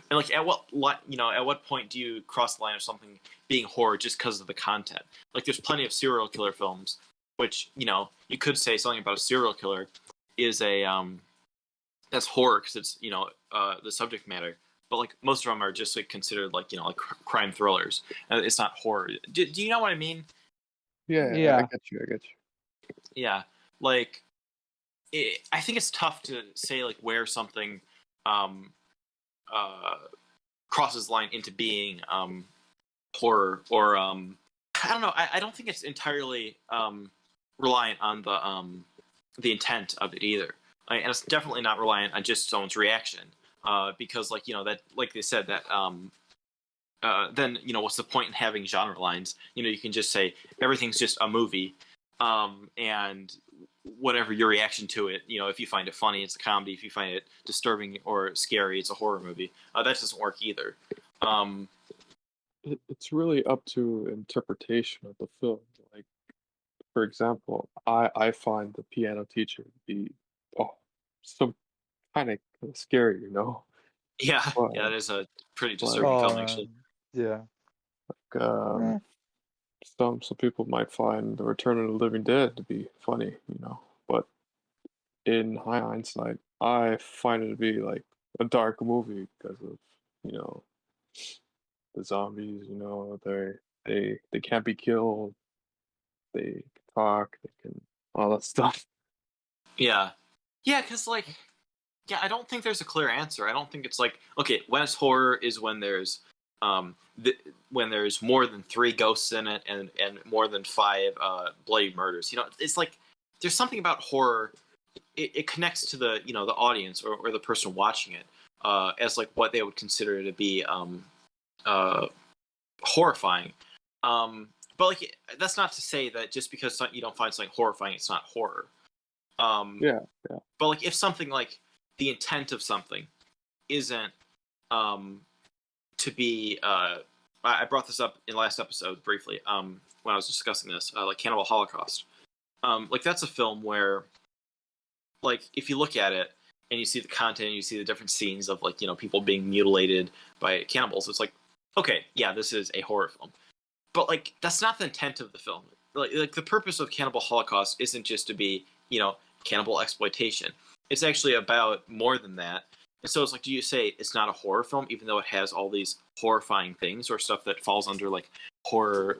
And like at what point do you cross the line of something being horror just because of the content? Like there's plenty of serial killer films, which you could say something about a serial killer is a that's horror because it's the subject matter. But like most of them are just like considered like like crime thrillers. It's not horror. Do you know what I mean? Yeah, Yeah. I get you. Yeah, like I think it's tough to say like where something crosses the line into being horror or I don't know. I don't think it's entirely reliant on the intent of it either, and it's definitely not reliant on just someone's reaction. Because like that, like they said that then what's the point in having genre lines? You can just say everything's just a movie, and whatever your reaction to it, if you find it funny, it's a comedy. If you find it disturbing or scary, it's a horror movie. That doesn't work either. It's really up to interpretation of the film. Like, for example, I find the piano teacher to be some kind of scary, Yeah, But, yeah, that is a pretty disturbing Oh film man. actually. Yeah. um, some people might find The Return of the Living Dead to be funny, but in hindsight, I find it to be like a dark movie because of the zombies. They can't be killed. They can talk. They can all that stuff. Yeah, because like, yeah, I don't think there's a clear answer. I don't think it's like, okay, when it's horror is when there's when there's more than 3 ghosts in it and more than 5 bloody murders. It's like there's something about horror. It connects to the the audience or the person watching it as like what they would consider to be horrifying. But like that's not to say that just because you don't find something horrifying, it's not horror. Yeah. But like if something like the intent of something isn't to be I brought this up in the last episode briefly when I was discussing this like Cannibal Holocaust. Like that's a film where like if you look at it and you see the content and you see the different scenes of like people being mutilated by cannibals, it's like, okay, yeah, this is a horror film. But like that's not the intent of the film. Like the purpose of Cannibal Holocaust isn't just to be cannibal exploitation. It's actually about more than that. And so it's like, do you say it's not a horror film even though it has all these horrifying things or stuff that falls under like horror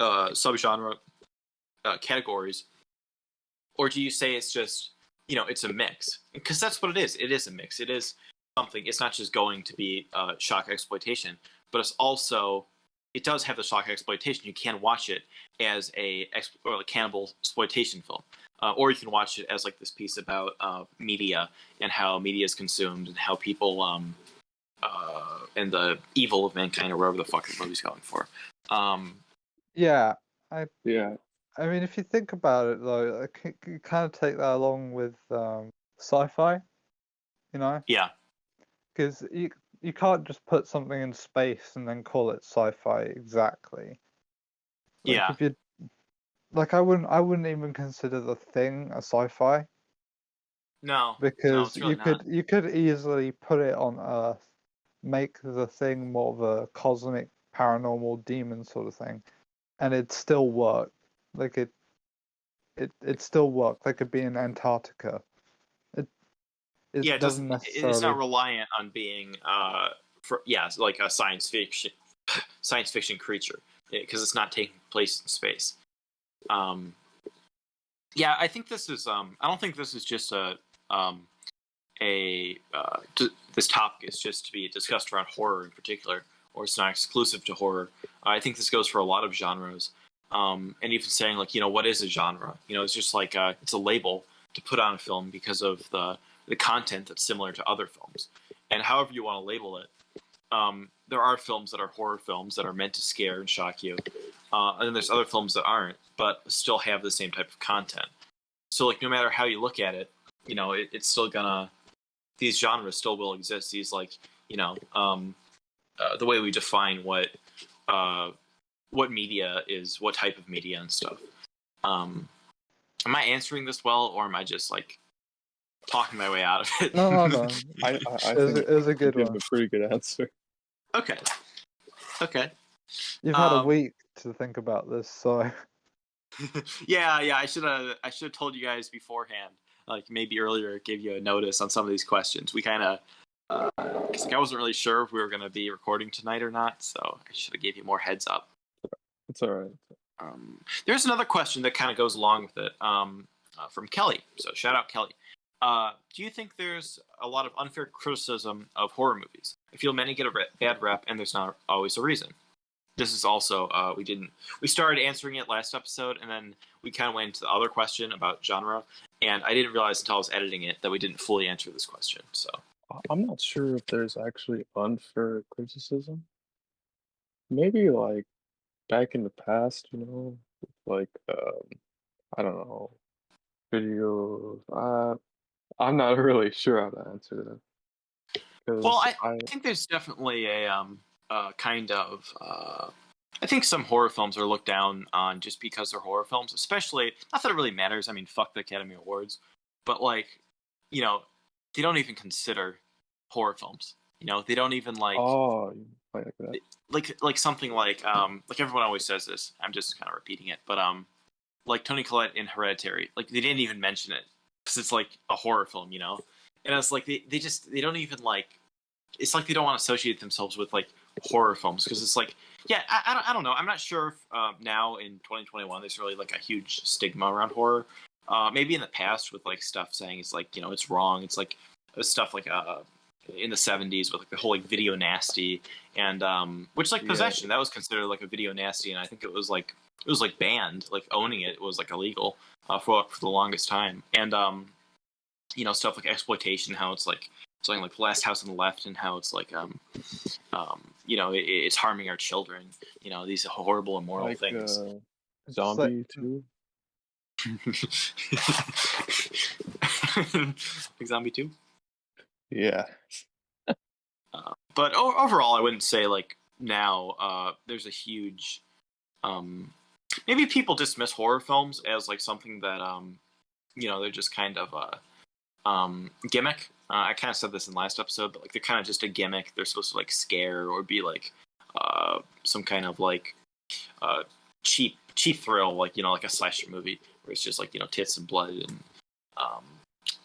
subgenre categories? Or do you say it's just it's a mix? Because that's what it is. It is a mix. It is something. It's not just going to be shock exploitation, but it's also, it does have the shock exploitation. You can watch it as a cannibal exploitation film, or you can watch it as like this piece about media and how media is consumed and how people and the evil of mankind or whatever the fuck the movie's going for. Yeah. Yeah. I mean, if you think about it, though, you kind of take that along with sci-fi, Yeah, because you can't just put something in space and then call it sci-fi exactly. Like, yeah. if you like, I wouldn't even consider The Thing a sci-fi No, because it's really not. you could easily put it on Earth, make The Thing more of a cosmic paranormal demon sort of thing, and it'd still work. Like it still work. They could be in Antarctica. It It doesn't doesn't. It's not necessarily. reliant on being it's like a science fiction creature because it's not taking place in space. Yeah, I think this is. I don't think this is just this topic is just to be discussed around horror in particular, or it's not exclusive to horror. I think this goes for a lot of genres, and even saying like what is a genre? It's just like it's a label to put on a film because of the content that's similar to other films, and however you want to label it. There are films that are horror films that are meant to scare and shock you, and then there's other films that aren't, but still have the same type of content. So like no matter how you look at it, it's still gonna, these genres still will exist. These like the way we define what media is, what type of media and stuff. Am I answering this well, or am I just like talking my way out of it? No. I think It was a good you gave one. a pretty good answer. Okay. You've had a week to think about this, so yeah. I should have told you guys beforehand. Like maybe earlier, give you a notice on some of these questions. We kind of, because I wasn't really sure if we were going to be recording tonight or not, so I should have gave you more heads up. It's all right. There's another question that kind of goes along with it from Kelly. So shout out Kelly. Do you think there's a lot of unfair criticism of horror movies? I feel many get a bad rep, and there's not always a reason. This is also we started answering it last episode, and then we kind of went into the other question about genre, and I didn't realize until I was editing it that we didn't fully answer this question. So I'm not sure if there's actually unfair criticism. Maybe like back in the past, like I don't know, videos. I'm not really sure how to answer that. well, I think there's definitely a kind of I think some horror films are looked down on just because they're horror films, especially not that it really matters. I mean, fuck the Academy Awards, but like, they don't even consider horror films. They don't even like like that. like something like everyone always says this. I'm just kind of repeating it, but like Toni Collette in Hereditary, like they didn't even mention it because it's like a horror film, and it's like they don't even like. It's like they don't want to associate themselves with like horror films because it's like, yeah, I don't know. I'm not sure if now in 2021 there's really like a huge stigma around horror. Maybe in the past with like stuff saying it's like it's wrong. It's like stuff like in the 70s with like the whole like video nasty and which like Possession, that was considered like a video nasty, and I think it was like banned, like owning it was like illegal for the longest time, and stuff like exploitation, how it's like something like The Last House on the Left, and how it's like it's harming our children, these horrible immoral Like, things. Zombie too. Like Zombie 2. Yeah. But overall, I wouldn't say like now there's a huge maybe people dismiss horror films as like something that they're just kind of gimmick. I kind of said this in last episode, but like they're kind of just a gimmick. They're supposed to like scare or be like some kind of like cheap thrill, like like a slasher movie where it's just like tits and blood and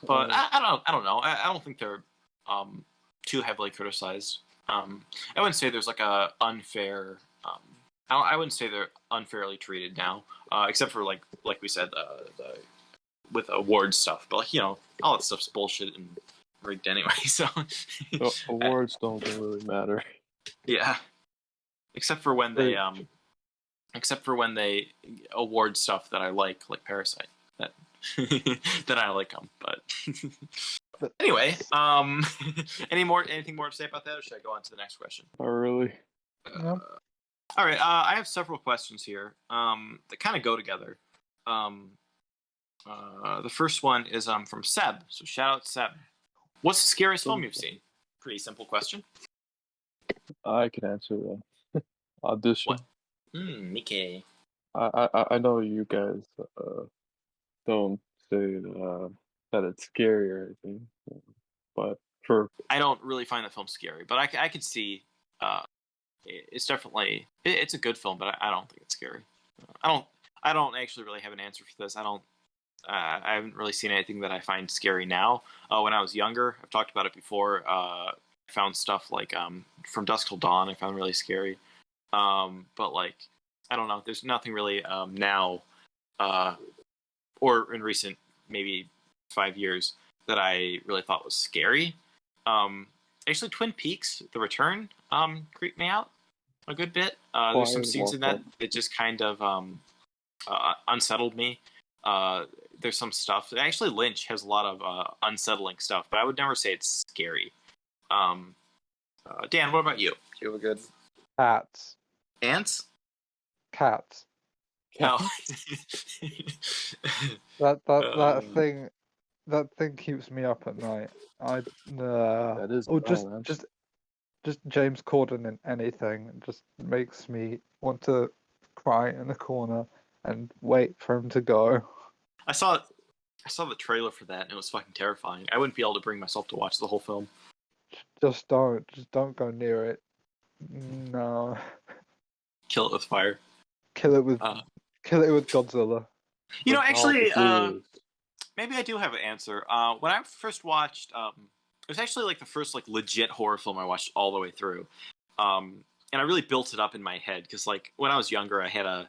but I don't know. I don't think they're too heavily criticized. I wouldn't say there's like a unfair. I wouldn't say they're unfairly treated now, except for like we said the with award stuff. But like all that stuff's bullshit and rigged anyway. So awards don't really matter. Yeah, except for when they award stuff that I like Parasite. That that I like them, but anyway, anything more to say about that, or should I go on to the next question? Not really. No. All right, I have several questions here that kind of go together. The first one is from Seb, so shout out Seb. What's the scariest film you've seen? Pretty simple question. I can answer that. Audition. What? Mickey. I know you guys don't say that it's scary or anything, but I don't really find the film scary, but I could see it's definitely it's a good film, but I don't think it's scary. I don't actually really have an answer for this. I haven't really seen anything that I find scary now. When I was younger, I've talked about it before. I found stuff like From Dusk Till Dawn. I found really scary, but like I don't know. There's nothing really now, or in recent maybe 5 years that I really thought was scary. Actually, Twin Peaks: The Return creeped me out a good bit. There's some scenes in that just kind of unsettled me. There's some stuff. Actually, Lynch has a lot of unsettling stuff, but I would never say it's scary. Dan, what about you? Do you have a good Cats. Ants? Cats. No. That thing keeps me up at night. that is or just James Corden in anything just makes me want to cry in the corner. and wait for him to go. I saw the trailer for that, and it was fucking terrifying. I wouldn't be able to bring myself to watch the whole film. Just don't go near it. No, Kill it with fire. kill it with Godzilla. You know, With all actually, the blues. maybe I do have an answer. When I first watched, it was actually like the first like legit horror film I watched all the way through, and I really built it up in my head because like when I was younger, I had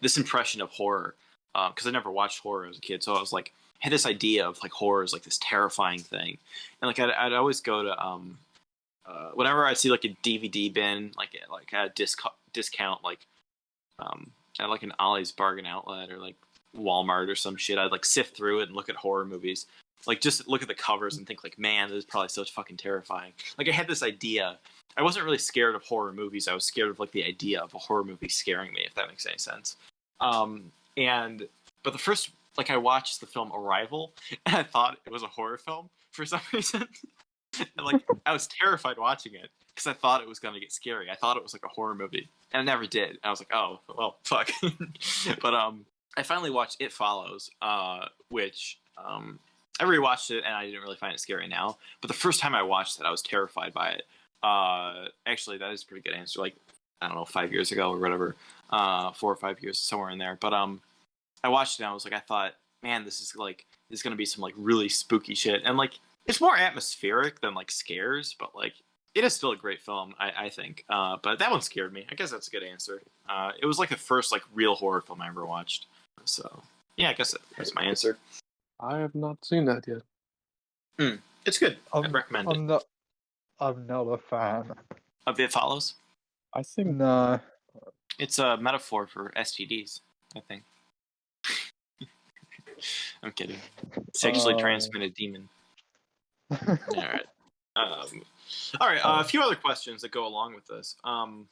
this impression of horror because I never watched horror as a kid, so I was like had this idea of like horror as like this terrifying thing, and like I'd always go to whenever I see like a DVD bin like at a discount like at like an Ollie's Bargain Outlet or like Walmart or some shit, I'd like sift through it and look at horror movies. Like just look at the covers and think like, man, this is probably so fucking terrifying. Like I had this idea. I wasn't really scared of horror movies. I was scared of like the idea of a horror movie scaring me, if that makes any sense. But the first like I watched the film Arrival and I thought it was a horror film for some reason. And like I was terrified watching it because I thought it was gonna get scary. I thought it was like a horror movie, and it never did. I was like, oh well, fuck. But I finally watched It Follows, which I rewatched it and I didn't really find it scary now. But the first time I watched it, I was terrified by it. Actually, that is a pretty good answer. Like I don't know, 5 years ago or whatever, 4 or 5 years, somewhere in there. But I watched it and I was like, I thought, man, this is gonna be some like really spooky shit, and like it's more atmospheric than like scares, but like it is still a great film, I think. But that one scared me. I guess that's a good answer. It was like the first like real horror film I ever watched. So yeah, I guess that's my answer. I have not seen that yet. It's good. I'd recommend it. I'm not a fan. Of It Follows. I think No. It's a metaphor for STDs, I think. I'm kidding. Sexually transmitted demon. All right. All right. A few other questions that go along with this. So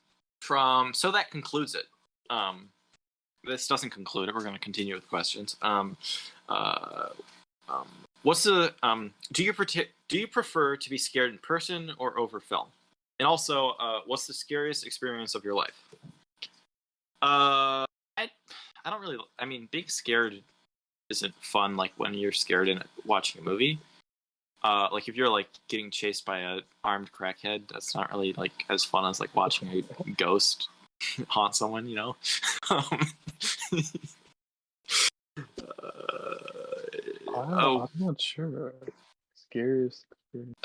that concludes it. This doesn't conclude it. We're going to continue with questions. What's the do you prefer to be scared in person or over film? And also, what's the scariest experience of your life? I don't really. I mean, being scared isn't fun. Like when you're scared in watching a movie. Like if you're like getting chased by a armed crackhead, that's not really like as fun as like watching a ghost haunt someone, you know. I'm not sure. Scariest experience.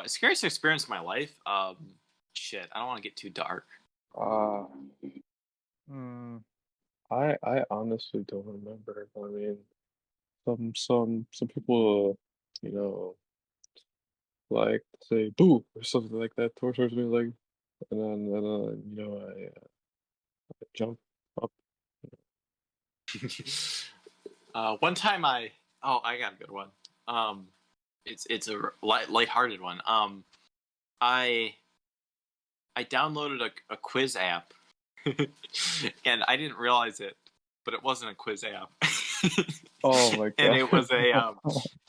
Scariest experience of my life. Shit, I don't want to get too dark. I honestly don't remember. I mean, some people, you know, like say boo or something like that towards me, like, and then you know I jump up. One time I got a good one. It's a lighthearted one. I downloaded a quiz app, and I didn't realize it, but it wasn't a quiz app. Oh my god! And it was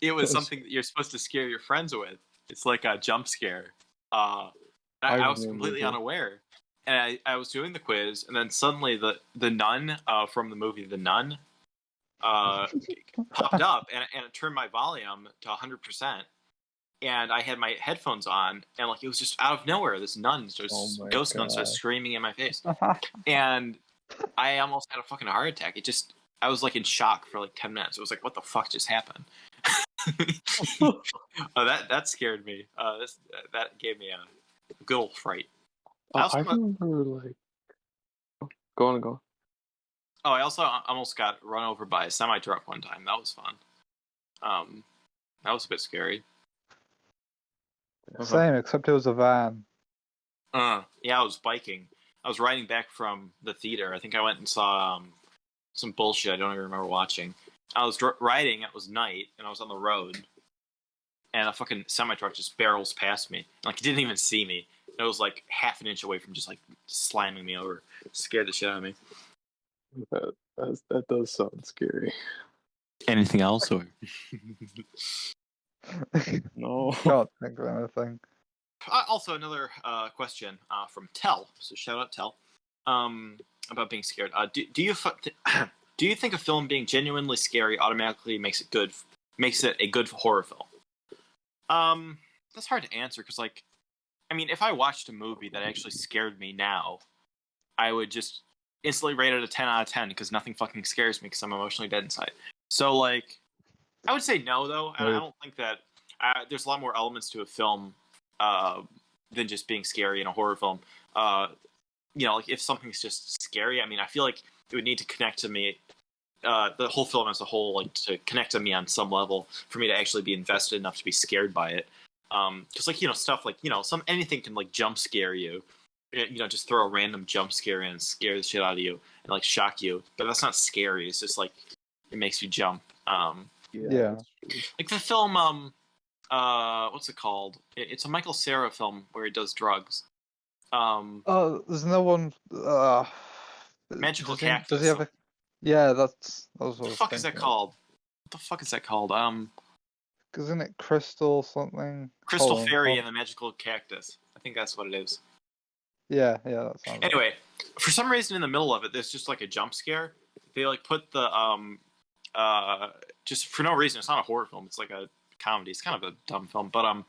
it was something that you're supposed to scare your friends with. It's like a jump scare. I was completely unaware, and I was doing the quiz, and then suddenly the nun from the movie The Nun popped up, and it turned my volume to 100%. And I had my headphones on, and like it was just out of nowhere, this nun, ghost nun, started screaming in my face, and I almost had a fucking heart attack. I was like in shock for like 10 minutes. It was like, what the fuck just happened? That scared me. That gave me a good old fright. I remember like. Go on. Oh, I also almost got run over by a semi truck one time. That was fun. That was a bit scary. Same, except it was a van. Yeah, I was biking. I was riding back from the theater. I think I went and saw some bullshit I don't even remember watching. I was riding, it was night, and I was on the road, and a fucking semi-truck just barrels past me. Like, it didn't even see me. It was like half an inch away from just like slamming me over. It scared the shit out of me. That does sound scary. Anything else, or No. Can't think of anything. Also, another question from Tell. So shout out Tell. about being scared. Do you think a film being genuinely scary automatically makes it a good horror film? That's hard to answer because, like, I mean, if I watched a movie that actually scared me now, I would just instantly rate it a 10 out of 10 because nothing fucking scares me because I'm emotionally dead inside. So, like, I would say no, though. I don't think that there's a lot more elements to a film than just being scary in a horror film. You know, like, if something's just scary, I mean, I feel like it would need to connect to me, the whole film as a whole, like, to connect to me on some level for me to actually be invested enough to be scared by it. Because, like, you know, stuff like, you know, anything can, like, jump scare you. You know, just throw a random jump scare in and scare the shit out of you and, like, shock you. But that's not scary. It's just, like, it makes you jump. Yeah. Like the film, what's it called? It's a Michael Cera film where he does drugs. Oh, there's no one. Magical Does he Cactus. have a? Yeah, that was what I What the was fuck is that thinking of. called? What the fuck is that called? Isn't it Crystal something? Crystal Hold on, Fairy hold- and the Magical Cactus. I think that's what it is. Yeah, that sounds. Right. Anyway, for some reason in the middle of it, there's just like a jump scare. They like put the just for no reason. It's not a horror film. It's like a comedy. It's kind of a dumb film, but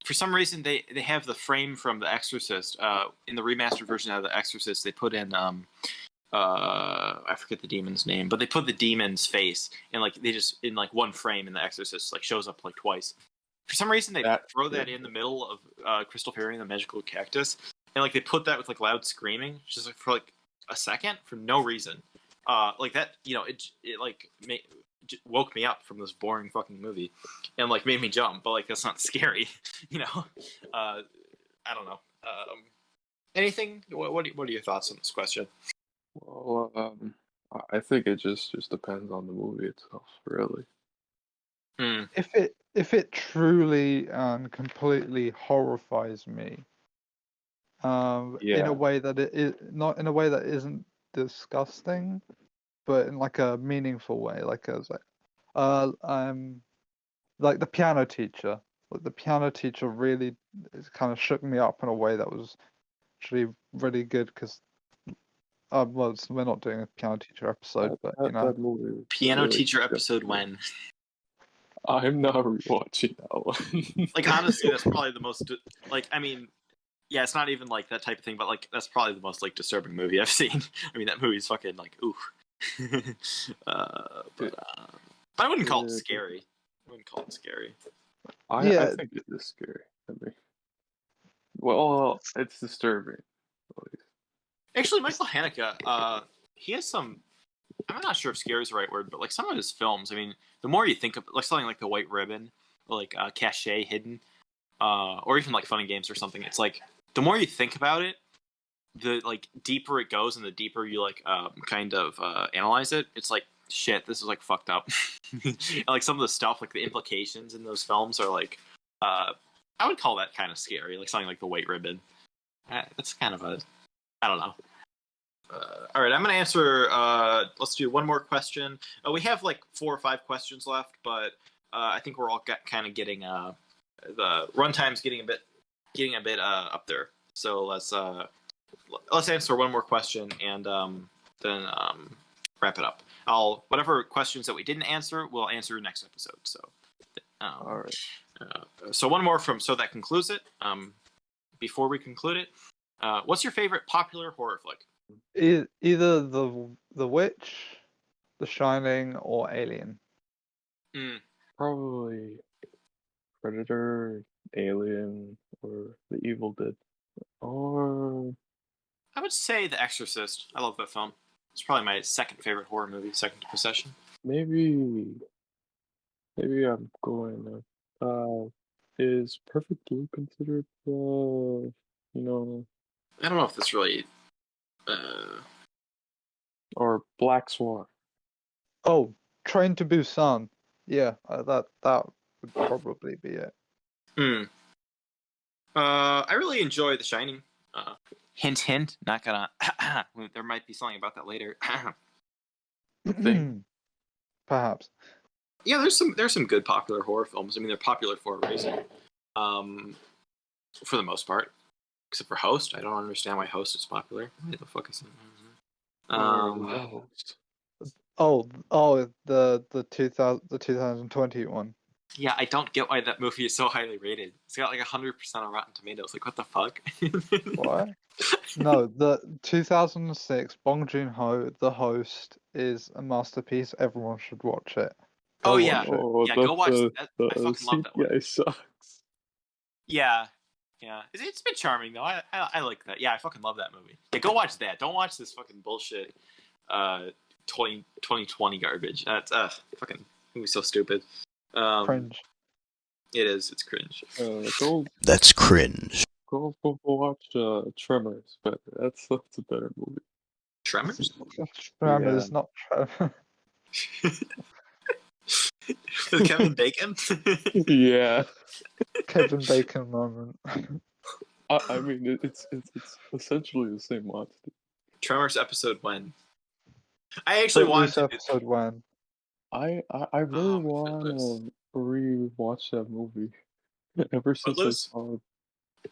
for some reason they have the frame from The Exorcist. In the remastered version of The Exorcist, they put in I forget the demon's name, but they put the demon's face in, like, they just in like one frame in The Exorcist, like, shows up like twice. For some reason they throw that in the middle of Crystal Fairy and the Magical Cactus, and like they put that with like loud screaming just like for like a second for no reason. Like that, you know, it like woke me up from this boring fucking movie and like made me jump, but like that's not scary, you know. I don't know. Anything? What are your thoughts on this question? Well, I think it just depends on the movie itself, really. If it truly and completely horrifies me, in a way that it is not in a way that isn't disgusting, but in like a meaningful way, like like the piano teacher. Like the piano teacher really kind of shook me up in a way that was actually really good because well, we're not doing a piano teacher episode, but you know, That movie was Piano really teacher good. episode when? I'm not rewatching that one. Like, honestly, that's probably the most, like, I mean, yeah, it's not even like that type of thing, but like that's probably the most like disturbing movie I've seen. I mean, that movie's fucking like ooh. But I wouldn't call it scary. I wouldn't call it scary. I think it is scary. I mean, well, it's disturbing. At least. Actually, Michael Haneke, he has some. I'm not sure if "scary" is the right word, but like some of his films. I mean, the more you think of, like something like The White Ribbon, or like Cachet Hidden, or even like Funny Games or something. It's like the more you think about it, the like deeper it goes, and the deeper you like kind of analyze it. It's like shit. This is like fucked up. And, like some of the stuff, like the implications in those films are like, I would call that kind of scary. Like something like The White Ribbon. That's kind of a, I don't know. All right, I'm gonna answer. Let's do one more question. We have like 4 or 5 questions left, but I think we're all kind of getting the runtime's getting a bit up there. So let's answer one more question and then wrap it up. Whatever questions that we didn't answer, we'll answer next episode. So All right. So one more from So That Concludes It. Before we conclude it, what's your favorite popular horror flick? Either the Witch, The Shining, or Alien. Probably Predator, Alien, or The Evil Dead. Or I would say The Exorcist. I love that film. It's probably my second favorite horror movie, second to Possession. maybe I'm going. Is Perfect Blue considered? You know, I don't know if that's really. or Black Swan. Oh, Train to Busan. Yeah, that would probably be it. I really enjoy The Shining. Hint, hint. Not gonna. There might be something about that later. Perhaps. Yeah, there's some good popular horror films. I mean, they're popular for a reason. For the most part, except for Host. I don't understand why Host is popular. Why the fuck is it? Ghost. The 2020 one. Yeah, I don't get why that movie is so highly rated. It's got like 100% on Rotten Tomatoes. Like, what the fuck? What? No, the 2006 Bong Joon-ho, The Host, is a masterpiece. Everyone should watch it. Oh, Go yeah. watch it. Oh, Yeah, go watch that. I the fucking love that one. CGI sucks. Yeah. It's been charming though. I like that. Yeah, I fucking love that movie. Yeah, go watch that. Don't watch this fucking bullshit 2020 garbage. That's fucking movie's so stupid. Cringe. It is. It's cringe. Go That's cringe. go watch Tremors. But that's a better movie. Tremors? Tremors, Yeah. not Tremor. With Kevin Bacon? Yeah. Kevin Bacon moment. I mean, it's essentially the same monster. Tremors episode when? I actually Footloose wanted to. episode when. I really want Footloose. to rewatch that movie. Ever since Footloose? I saw it.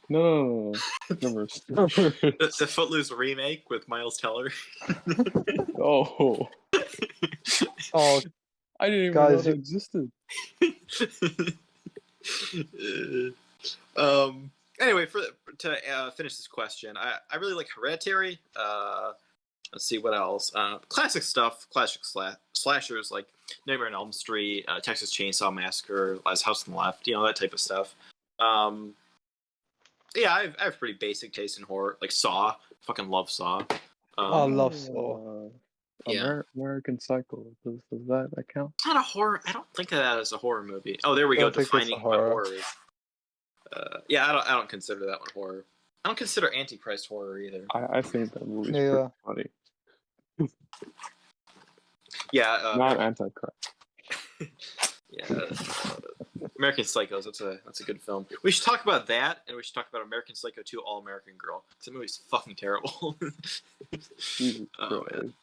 No. Tremors. The Footloose remake with Miles Teller. Oh, Oh, I didn't even Guys, know that existed. Anyway, to finish this question, I really like Hereditary. Let's see what else. Classic stuff, classic slashers like Nightmare on Elm Street, Texas Chainsaw Massacre, Last House on the Left, that type of stuff. Yeah, I have pretty basic taste in horror, like Saw. Fucking love Saw. I love Saw. Yeah. American Psycho. Does that count? It's not a horror. I don't think of that as a horror movie. Oh, there we I go. don't think it's a Defining what horror. horror is. Yeah, I don't consider that one horror. I don't consider Antichrist horror either. I think that movie's Yeah. pretty funny. Yeah, Not Antichrist. yeah, American Psychos. That's a good film. We should talk about that, and we should talk about American Psycho 2: All American Girl. Because that movie's fucking terrible. Jesus Oh, Christ.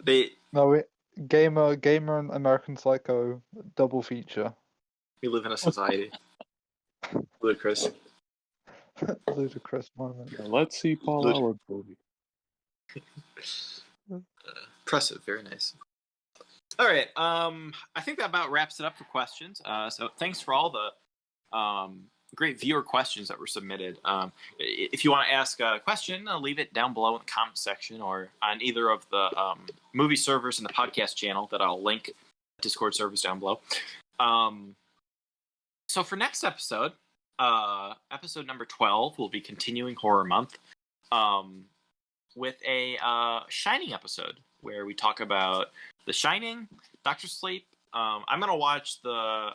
man. No, Gamer and American Psycho double feature. We live in a society. Ludicrous. Ludicrous moment. Now let's see Paul Lut- Howard movie. Impressive. Very nice. All right. I think that about wraps it up for questions. So thanks for all the great viewer questions that were submitted. If you want to ask a question, leave it down below in the comment section or on either of the movie servers in the podcast channel that I'll link. Discord servers down below. So for next episode, episode number 12, we'll be continuing Horror Month with a Shining episode where we talk about The Shining, Doctor Sleep. I'm gonna watch the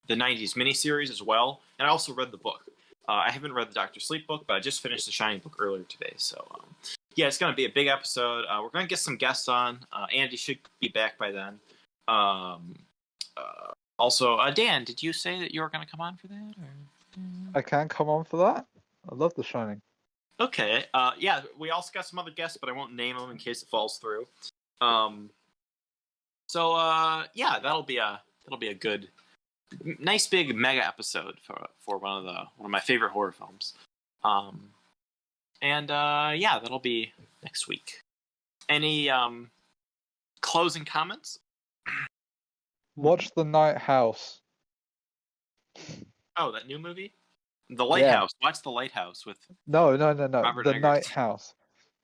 90s miniseries as well, and I also read the book. I haven't read the Doctor Sleep book, but I just finished the Shining book earlier today. So yeah, it's gonna be a big episode. We're gonna get some guests on. Andy should be back by then. Also, Dan, did you say that you were gonna come on for that? Or... I can come on for that. I love The Shining. Okay. Yeah, we also got some other guests, but I won't name them in case it falls through. So yeah, that'll be a good, nice big mega episode for one of my favorite horror films. And yeah, that'll be next week. Any closing comments? Watch The Night House. Oh, that new movie? The Lighthouse. Watch The Lighthouse with... No. Robert The Eggers. Night House.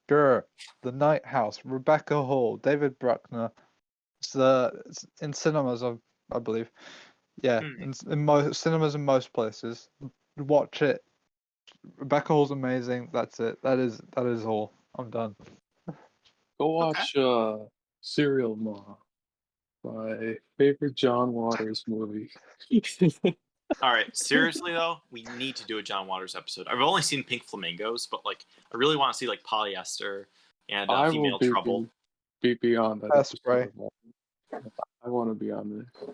Grr. The Night House. Rebecca Hall. David Bruckner. It's in cinemas, I believe. Yeah, in most cinemas in most places. Watch it. Rebecca Hall's amazing. That's it. That is all. I'm done. Go watch Serial Mom, my favorite John Waters movie. All right, seriously though, we need to do a John Waters episode. I've only seen Pink Flamingos, but like, I really want to see like Polyester and I Female will Trouble. be beyond that. Hairspray. I want to be on this.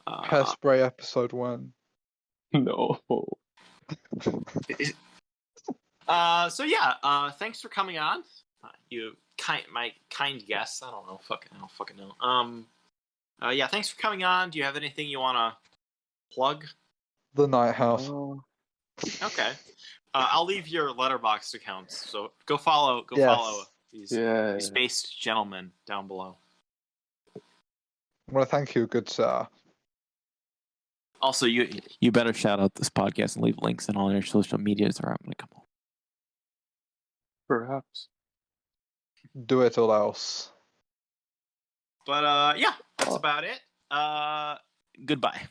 Hairspray episode 1. No. So yeah, thanks for coming on. My kind guests. I don't fucking know. Yeah, thanks for coming on. Do you have anything you want to plug? The Night House. Okay. I'll leave your Letterboxd accounts. So go follow Yes. these Yeah. space gentlemen down below. I want to thank you, good sir. Also, You better shout out this podcast and leave links in all your social medias, or I'm gonna come home. Perhaps. Do it or else. But yeah, that's about it. Goodbye.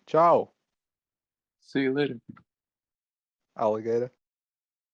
Ciao, See you later. alligator.